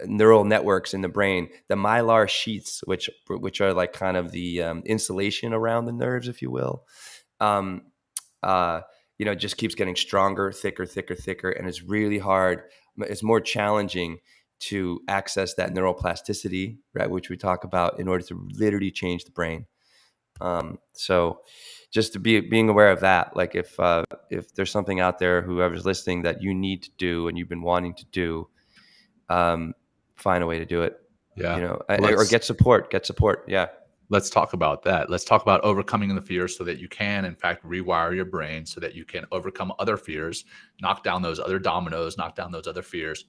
neural networks in the brain, the mylar sheaths, which are like kind of the insulation around the nerves, if you will, just keeps getting stronger, thicker, and it's really hard. It's more challenging to access that neuroplasticity, right, which we talk about, in order to literally change the brain. So just to being aware of that, like if there's something out there, whoever's listening, that you need to do and you've been wanting to do, find a way to do it. Yeah. Or get support. Yeah. Let's talk about that. Let's talk about overcoming the fears so that you can, in fact, rewire your brain so that you can overcome other fears, knock down those other dominoes, knock down those other fears.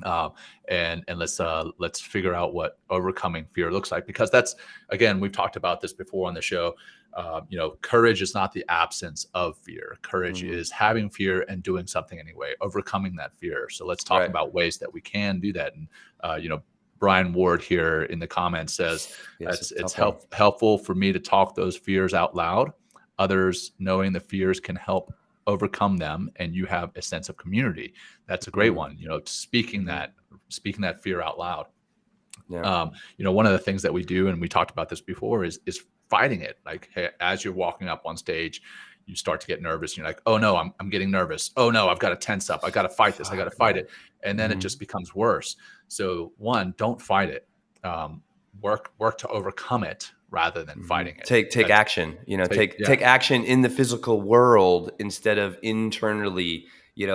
And let's figure out what overcoming fear looks like, because that's, again, we've talked about this before on the show. Courage is not the absence of fear. Courage is having fear and doing something anyway, overcoming that fear. So let's talk about ways that we can do that. And Brian Ward here in the comments says it's helpful for me to talk those fears out loud. Others knowing the fears can help overcome them, and you have a sense of community. That's a great one. Speaking that fear out loud. Yeah. One of the things that we do, and we talked about this before, is fighting it. Like, hey, as you're walking up on stage, you start to get nervous. You're like, oh no, I'm getting nervous. Oh no, I've got to tense up. I got to fight this. I got to fight it. And then it just becomes worse. So one, don't fight it. Work to overcome it rather than fighting it. Take action. Take action in the physical world instead of internally,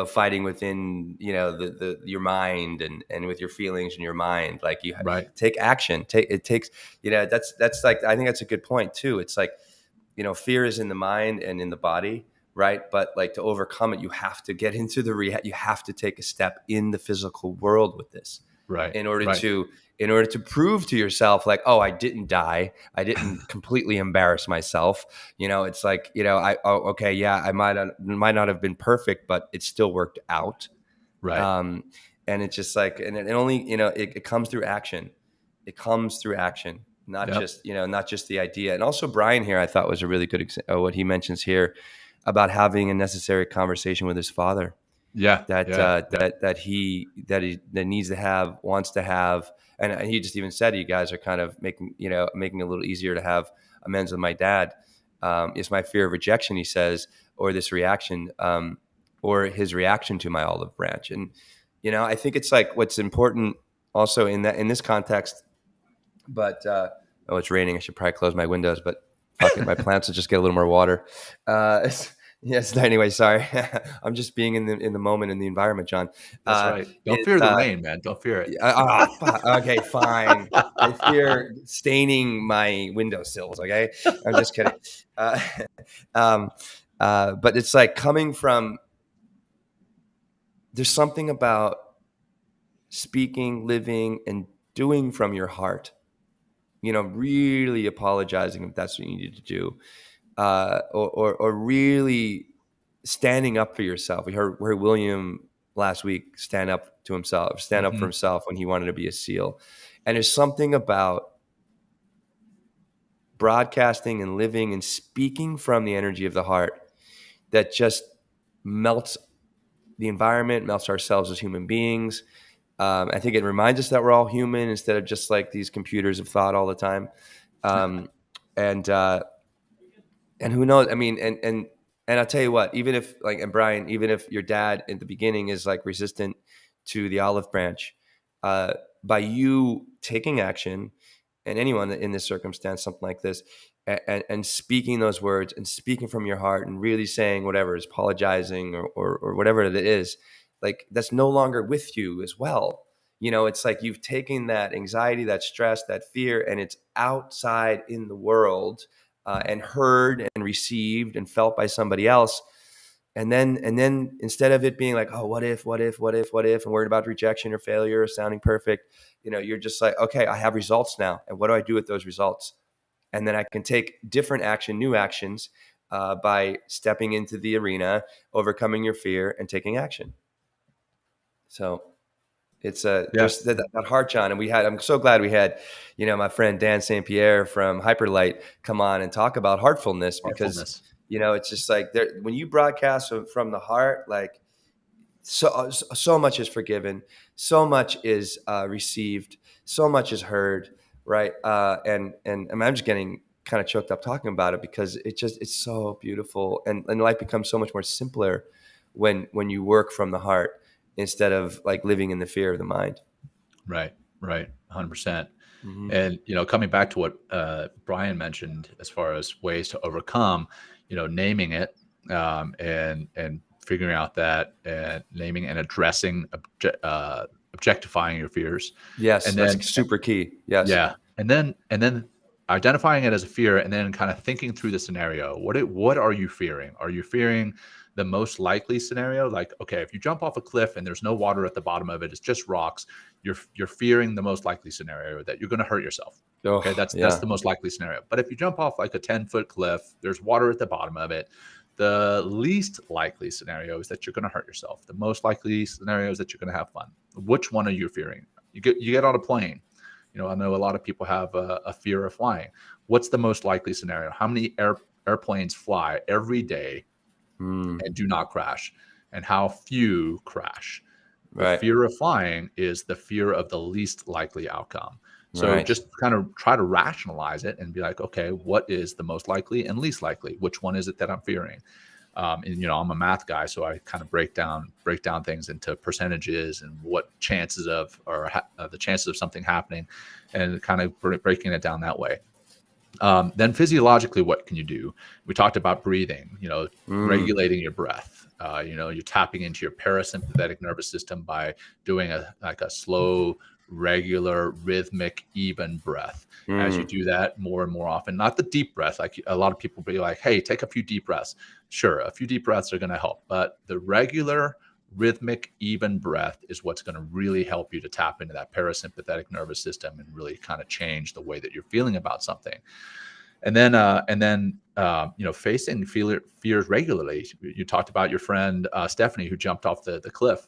fighting within, your mind and with your feelings in your mind. Like take action. That's like, I think that's a good point too. It's like, fear is in the mind and in the body, right? But like, to overcome it, you have to get into you have to take a step in the physical world with this, right? In order to prove to yourself, like, oh, I didn't die. I didn't completely embarrass myself. It's like, I might not have been perfect, but it still worked out. Right. And it's just like, and it only, it comes through action. It comes through action. Not just the idea. And also Brian here, I thought was a really good example. What he mentions here about having a necessary conversation with his father. That he needs to have, wants to have. And he just even said, you guys are kind of making it a little easier to have amends with my dad. It's my fear of rejection, he says, or this reaction, or his reaction to my olive branch. And, I think it's like, what's important also in this context. But it's raining. I should probably close my windows. But fuck it, my plants will just get a little more water. Yes. Anyway, sorry. I'm just being in the moment, in the environment, John. That's right. Don't fear the rain, man. Don't fear it. Okay, fine. I fear staining my windowsills. Okay, I'm just kidding. But it's like coming from. There's something about speaking, living, and doing from your heart. Really apologizing if that's what you need to do, or really standing up for yourself. We heard William last week stand up for himself when he wanted to be a SEAL. And there's something about broadcasting and living and speaking from the energy of the heart that just melts the environment, melts ourselves as human beings. I think it reminds us that we're all human instead of just like these computers of thought all the time. And who knows? I mean, and I'll tell you what, even if like, and Brian, even if your dad in the beginning is like resistant to the olive branch, by you taking action, and anyone in this circumstance, something like this, and speaking those words and speaking from your heart and really saying whatever is apologizing or whatever it is, like that's no longer with you as well. It's like you've taken that anxiety, that stress, that fear, and it's outside in the world and heard and received and felt by somebody else. And then instead of it being like, oh, what if, and worried about rejection or failure or sounding perfect, you're just like, okay, I have results now. And what do I do with those results? And then I can take different action, new actions by stepping into the arena, overcoming your fear and taking action. So it's there's that heart, John. And I'm so glad we had, my friend Dan St. Pierre from Hyperlight come on and talk about heartfulness, because, it's just like when you broadcast from the heart, like so much is forgiven, so much is received, so much is heard. Right. And I'm just getting kind of choked up talking about it, because it's so beautiful, and life becomes so much more simpler when you work from the heart instead of like living in the fear of the mind. Right. 100%. Mm-hmm. And, coming back to what Brian mentioned, as far as ways to overcome, naming it and figuring out that and naming and addressing objectifying your fears. Yes, And that's then, super key. Yes. yeah. And then identifying it as a fear, and then kind of thinking through the scenario. What are you fearing? Are you fearing the most likely scenario? Like, okay, if you jump off a cliff and there's no water at the bottom of it, it's just rocks. You're fearing the most likely scenario that you're going to hurt yourself. Oh, Okay, that's yeah. the most likely scenario. But if you jump off like a 10-foot cliff, there's water at the bottom of it. The least likely scenario is that you're going to hurt yourself. The most likely scenario is that you're going to have fun. Which one are you fearing? You get on a plane. I know a lot of people have a fear of flying. What's the most likely scenario? How many airplanes fly every day and do not crash? And how few crash? The fear of flying is the fear of the least likely outcome. So just kind of try to rationalize it and be like, okay, what is the most likely and least likely? Which one is it that I'm fearing? And I'm a math guy, so I kind of break down things into percentages and what chances of the chances of something happening, and kind of breaking it down that way. Then physiologically, what can you do? We talked about breathing, regulating your breath. You're tapping into your parasympathetic nervous system by doing a slow, regular, rhythmic, even breath. As you do that more and more often, not the deep breath. Like a lot of people be like, hey, take a few deep breaths. Sure, a few deep breaths are going to help, but the regular, rhythmic, even breath is what's going to really help you to tap into that parasympathetic nervous system and really kind of change the way that you're feeling about something. And then facing fears regularly. You talked about your friend Stephanie, who jumped off the cliff.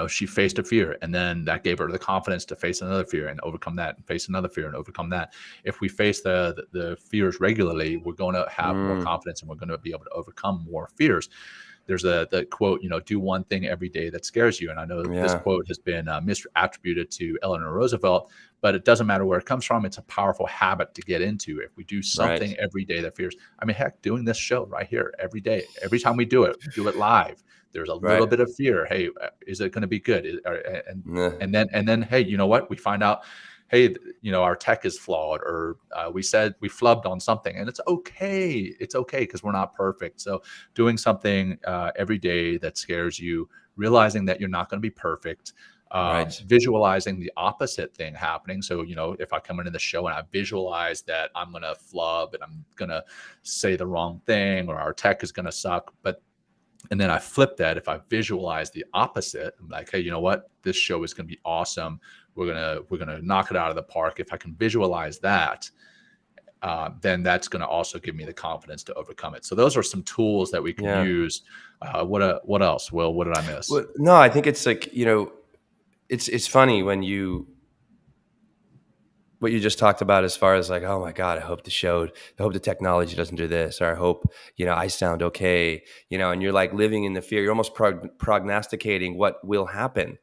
She faced a fear, and then that gave her the confidence to face another fear and overcome that, and face another fear and overcome that. If we face the fears regularly, we're going to have more confidence, and we're going to be able to overcome more fears. There's the quote, do one thing every day that scares you. And I know this quote has been misattributed to Eleanor Roosevelt, but it doesn't matter where it comes from. It's a powerful habit to get into. If we do something every day that fears, I mean, heck, doing this show right here every day, every time we do it live, there's a little bit of fear. Hey, is it going to be good? And then, hey, you know what? We find out, hey, our tech is flawed, or we said we flubbed on something, and it's okay. It's okay, because we're not perfect. So doing something every day that scares you, realizing that you're not going to be perfect, visualizing the opposite thing happening. So, if I come into the show and I visualize that I'm going to flub and I'm going to say the wrong thing, or our tech is going to suck, and then I flip that. If I visualize the opposite, I'm like, hey, you know what? This show is going to be awesome. We're gonna knock it out of the park. If I can visualize that, then that's going to also give me the confidence to overcome it. So those are some tools that we can use. What else, Will? What did I miss? Well, no, I think it's like, it's funny when what you just talked about, as far as like, oh my God, I hope the technology doesn't do this, or I hope, I sound okay, and you're like living in the fear. You're almost prognosticating what will happen,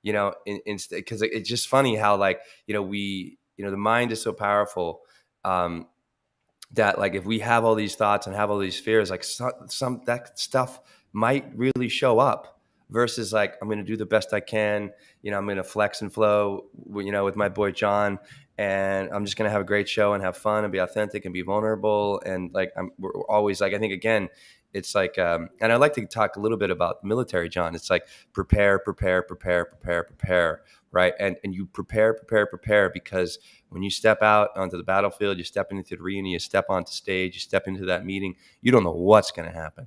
because it's just funny how, like, the mind is so powerful, that, like, if we have all these thoughts and have all these fears, like some that stuff might really show up, versus like, I'm going to do the best I can. I'm going to flex and flow, with my boy John, and I'm just going to have a great show and have fun and be authentic and be vulnerable. And like, we're always like, I think, again, it's like, and I'd like to talk a little bit about military, John. It's like prepare, right? And you prepare, because when you step out onto the battlefield, you step into the arena, you step onto stage, you step into that meeting, you don't know what's going to happen,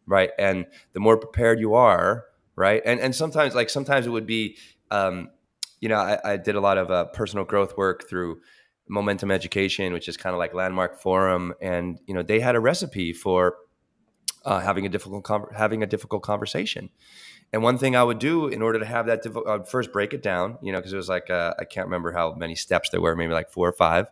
right? And the more prepared you are, right? And sometimes it would be, I did a lot of personal growth work through Momentum Education, which is kind of like Landmark Forum, and they had a recipe for having a difficult conversation. And one thing I would do in order to have that, I would first break it down, because it was like, I can't remember how many steps there were, maybe like 4 or 5.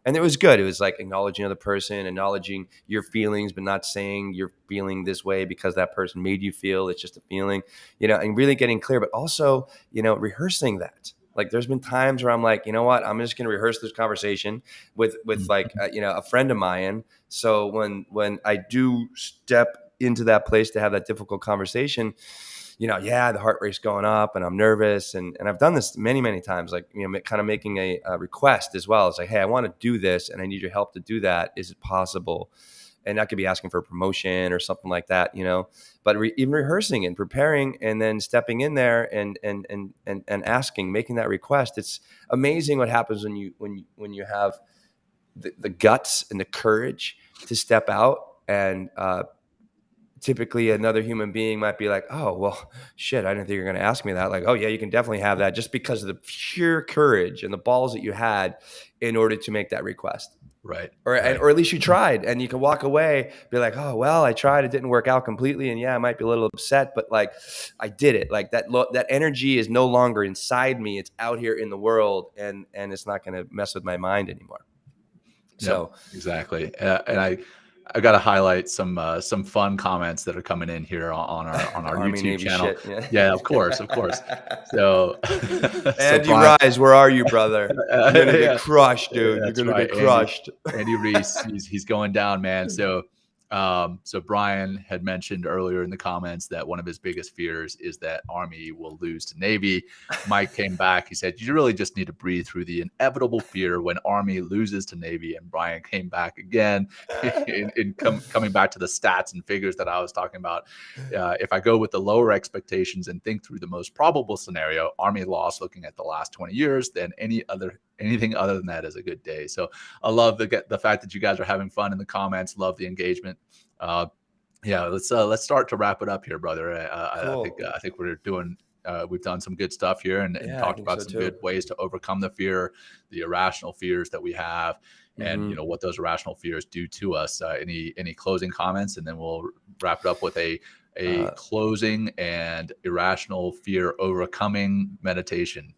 And it was good. It was like acknowledging the other person, acknowledging your feelings, but not saying you're feeling this way because that person made you feel. It's just a feeling, and really getting clear, but also, rehearsing that. Like, there's been times where I'm like, you know what, I'm just going to rehearse this conversation with like, a friend of mine. So when I do step into that place to have that difficult conversation, the heart rate's going up and I'm nervous. And I've done this many, many times, like, kind of making a request as well. It's like, hey, I want to do this and I need your help to do that. Is it possible? and that could be asking for a promotion or something like that, but even rehearsing and preparing and then stepping in there and asking, making that request. It's amazing what happens when you have the guts and the courage to step out. And typically another human being might be like, oh, well, shit, I didn't think you were going to ask me that. Like, oh yeah, you can definitely have that, just because of the sheer courage and the balls that you had in order to make that request. Right. Or at least you tried, and you can walk away, be like, oh, well, I tried, it didn't work out completely. And yeah, I might be a little upset, but like, I did it. Like that energy is no longer inside me. It's out here in the world, and it's not going to mess with my mind anymore. So exactly. And I got to highlight some fun comments that are coming in here on our Army, YouTube Navy channel. shit, Yeah, of course. So, Andy Rise, where are you, brother? You're gonna get crushed, dude. That's You're gonna right, get crushed. Andy Reese, he's going down, man. So Brian had mentioned earlier in the comments that one of his biggest fears is that Army will lose to Navy. Mike came back. He said, you really just need to breathe through the inevitable fear when Army loses to Navy. And Brian came back again coming back to the stats and figures that I was talking about. If I go with the lower expectations and think through the most probable scenario, Army lost looking at the last 20 years, then anything other than that is a good day. So I love the fact that you guys are having fun in the comments. Love the engagement. Let's start to wrap it up here, brother. Cool. I think we're doing. We've done some good stuff here and talked about some good ways to overcome the fear, the irrational fears that we have, and what those irrational fears do to us. Any closing comments, and then we'll wrap it up with a closing and irrational fear overcoming meditation.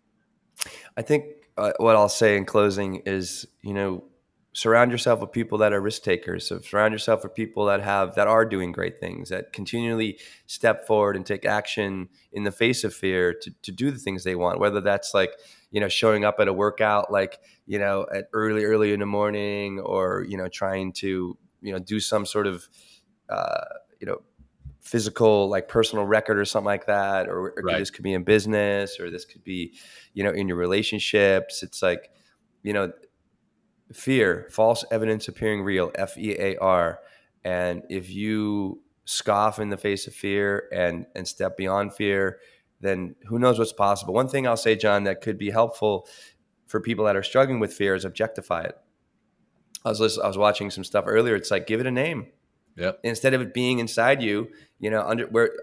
I think what I'll say in closing is, surround yourself with people that are risk takers. So surround yourself with people that are doing great things, that continually step forward and take action in the face of fear to do the things they want. Whether that's like, showing up at a workout, like, at early in the morning, or, trying to, do some sort of, physical, like personal record or something like that, or right. This could be in business, or this could be, in your relationships. It's like, fear, false evidence appearing real, FEAR. And if you scoff in the face of fear and step beyond fear, then who knows what's possible. One thing I'll say, John, that could be helpful for people that are struggling with fear is objectify it. I was watching some stuff earlier. It's like, give it a name. Yep. Instead of it being inside you,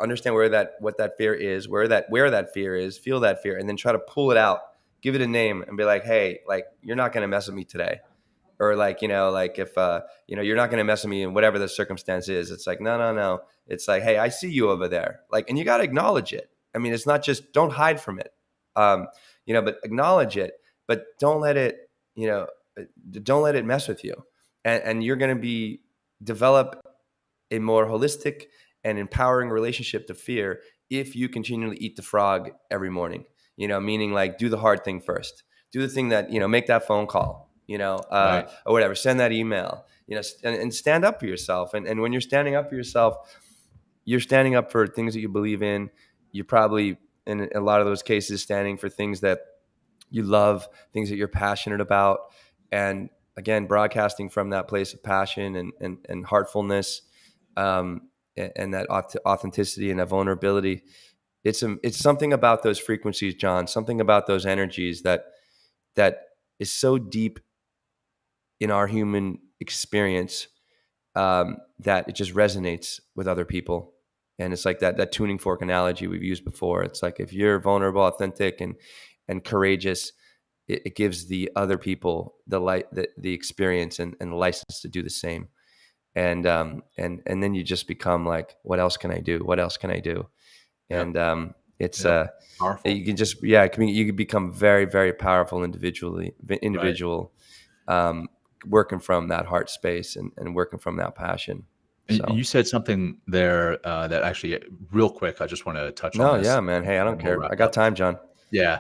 understand what that fear is, where that fear is, feel that fear, and then try to pull it out, give it a name, and be like, hey, like, you're not going to mess with me today. Or like, like if, you're not going to mess with me in whatever the circumstance is. It's like, no. It's like, hey, I see you over there. Like, and you got to acknowledge it. I mean, it's not just, don't hide from it, but acknowledge it, but don't let it mess with you. And you're going to develop a more holistic and empowering relationship to fear if you continually eat the frog every morning, meaning like, do the hard thing first, do the thing that, make that phone call, right. Or whatever, send that email, and stand up for yourself. And when you're standing up for yourself, you're standing up for things that you believe in. You're probably, in a lot of those cases, standing for things that you love, things that you're passionate about. And again, broadcasting from that place of passion and heartfulness, and that authenticity and that vulnerability. It's something about those frequencies, John, something about those energies that is so deep in our human experience, that it just resonates with other people. And it's like that tuning fork analogy we've used before. It's like, if you're vulnerable, authentic, and courageous, it gives the other people the experience and the license to do the same. And then you just become like, what else can I do? What else can I do? Yep. And it's powerful. You can just you can become very, very powerful individual, right. Working from that heart space and working from that passion. So. You said something there that actually, real quick, I just want to touch on this. No, yeah, man. Hey, I don't care. I got time, John. Yeah.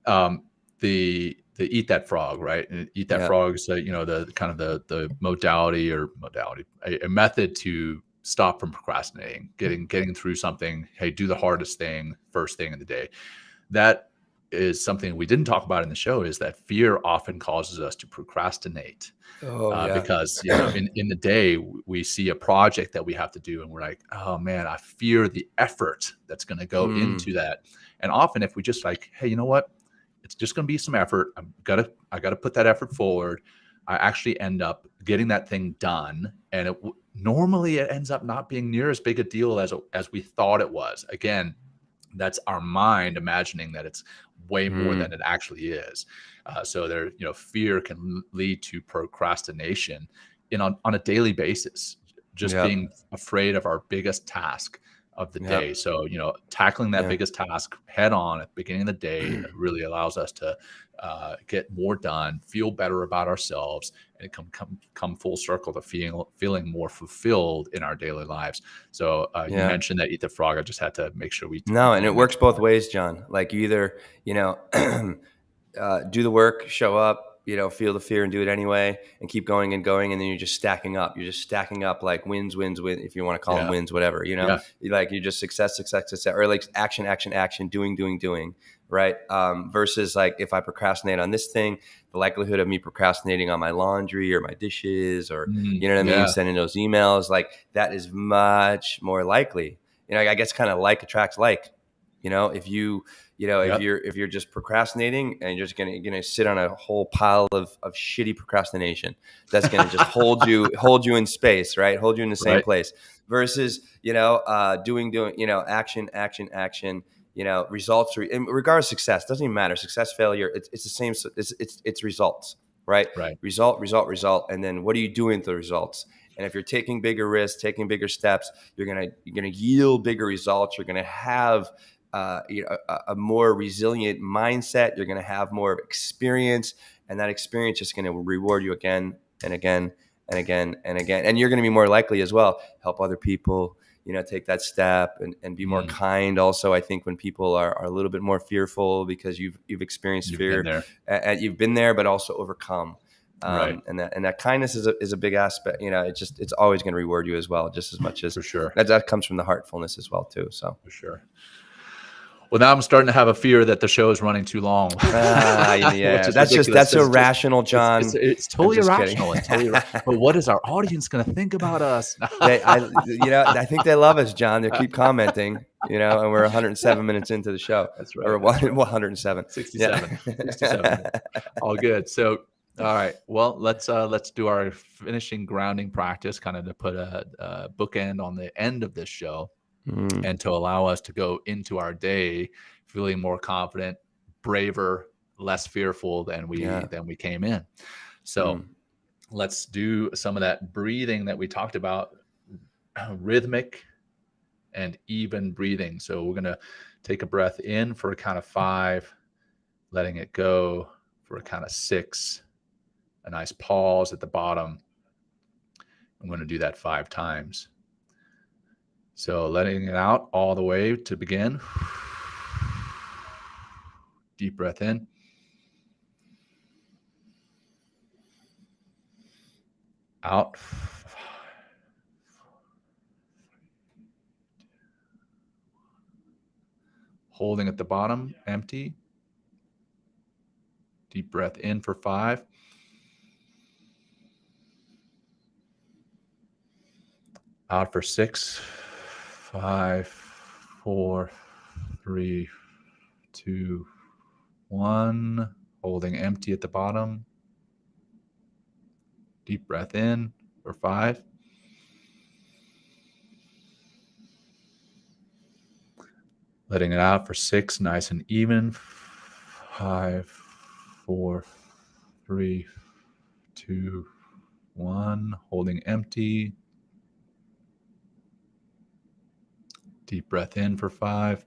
The eat that frog, right? And eat that frog is the kind of the modality, a method to stop from procrastinating, getting through something. Hey, do the hardest thing first thing in the day. That is something we didn't talk about in the show, is that fear often causes us to procrastinate. Because in the day we see a project that we have to do and we're like, oh man, I fear the effort that's going to go into that. And often if we just like, hey, you know what, it's just going to be some effort. I got to put that effort forward. I actually end up getting that thing done. And normally it ends up not being near as big a deal as we thought it was. Again, that's our mind imagining that it's way more than it actually is. So there, fear can lead to procrastination on a daily basis, just being afraid of our biggest task of the day. So, tackling that biggest task head on at the beginning of the day really allows us to get more done, feel better about ourselves, and come full circle to feeling more fulfilled in our daily lives. So you mentioned that Eat the Frog. I just had to make sure and it works both ways, John. Like you either, do the work, show up, feel the fear and do it anyway, and keep going and going. And then you're just stacking up. You're just stacking up like wins, if you want to call them wins, whatever, like you just success, or like action, doing. Right. Versus like if I procrastinate on this thing, the likelihood of me procrastinating on my laundry or my dishes or, sending those emails, like that is much more likely. I guess kind of like attracts like, if you're just procrastinating and you're just gonna sit on a whole pile of shitty procrastination, that's gonna just hold you in space, right? Hold you in the same place. Versus doing action. Results regardless of success, doesn't even matter. Success, failure, it's the same. It's results, right? Result, and then what are you doing with the results? And if you're taking bigger risks, taking bigger steps, you're gonna yield bigger results. You're gonna have a more resilient mindset. You're gonna have more experience, and that experience is gonna reward you again and again and again and again. And you're gonna be more likely as well help other people. Take that step and be more kind. Also, I think when people are a little bit more fearful because you've experienced fear, you've been there, but also overcome. And that kindness is a big aspect. It's always going to reward you as well, just as much as for sure. That comes from the heartfulness as well too. So for sure. Well, now I'm starting to have a fear that the show is running too long. That's irrational, John. It's totally irrational. It's totally but what is our audience going to think about us? I think they love us, John. They keep commenting, and we're 107 minutes into the show. That's right. Or 107. 67. All good. So, all right. Well, let's do our finishing grounding practice, kind of to put a bookend on the end of this show. And to allow us to go into our day feeling more confident, braver, less fearful than we came in. So let's do some of that breathing that we talked about, rhythmic and even breathing. So we're going to take a breath in for a count of 5, letting it go for a count of 6, a nice pause at the bottom. I'm going to do that 5 times. So letting it out all the way to begin. Deep breath in. Out. Holding at the bottom, empty. Deep breath in for 5. Out for 6. 5, 4, 3, 2, 1. Holding empty at the bottom. Deep breath in for 5. Letting it out for 6, nice and even. 5, 4, 3, 2, 1. Holding empty. Deep breath in for 5.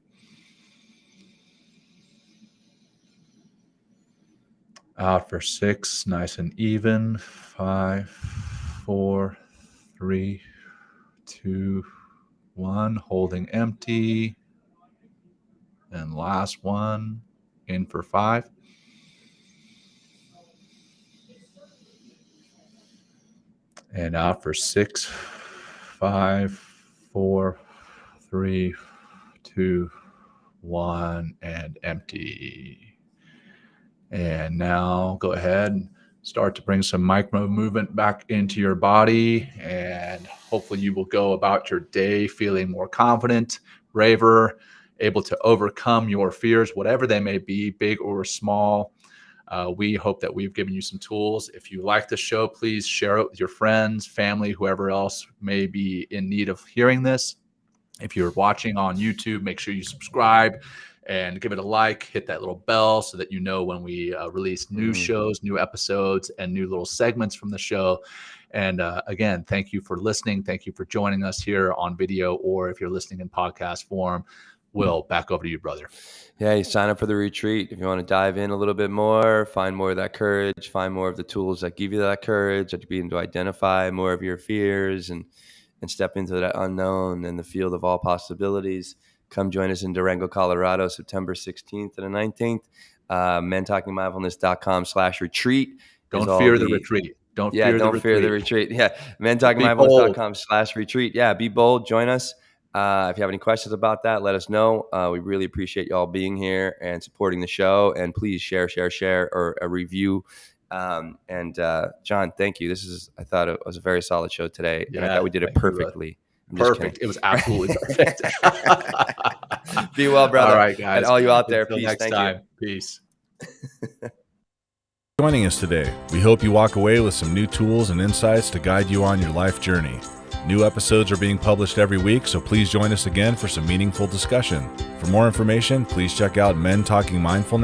Out for 6, nice and even. 5, 4, 3, 2, 1. Holding empty. And last one, in for 5. And out for 6, 5, 4, 3, 2, 1, and empty. And now go ahead and start to bring some micro movement back into your body. And hopefully you will go about your day feeling more confident, braver, able to overcome your fears, whatever they may be, big or small. We hope that we've given you some tools. If you like the show, please share it with your friends, family, whoever else may be in need of hearing this. If you're watching on YouTube, make sure you subscribe and give it a like, hit that little bell so that you know when we release new shows, new episodes, and new little segments from the show. And again, thank you for listening. Thank you for joining us here on video, or if you're listening in podcast form. Will, back over to you, brother. Yeah, you sign up for the retreat. If you want to dive in a little bit more, find more of that courage, find more of the tools that give you that courage, that begin to identify more of your fears and step into that unknown and the field of all possibilities. Come join us in Durango, Colorado, September 16th and the 19th. mentalkingmindfulness.com/retreat. Don't fear the retreat. Don't fear the retreat. Yeah, mentalkingmindfulness.com/retreat. Yeah, be bold. Join us. If you have any questions about that, let us know. We really appreciate y'all being here and supporting the show. And please share, or a review. John, thank you. I thought it was a very solid show today. Yeah, and I thought we did it perfectly. Perfect. It was absolutely perfect. Be well, brother. All right, guys. And all you out there, Until peace. next Thank time. you. Peace. Joining us today. We hope you walk away with some new tools and insights to guide you on your life journey. New episodes are being published every week, so please join us again for some meaningful discussion. For more information, please check out Men Talking Mindfulness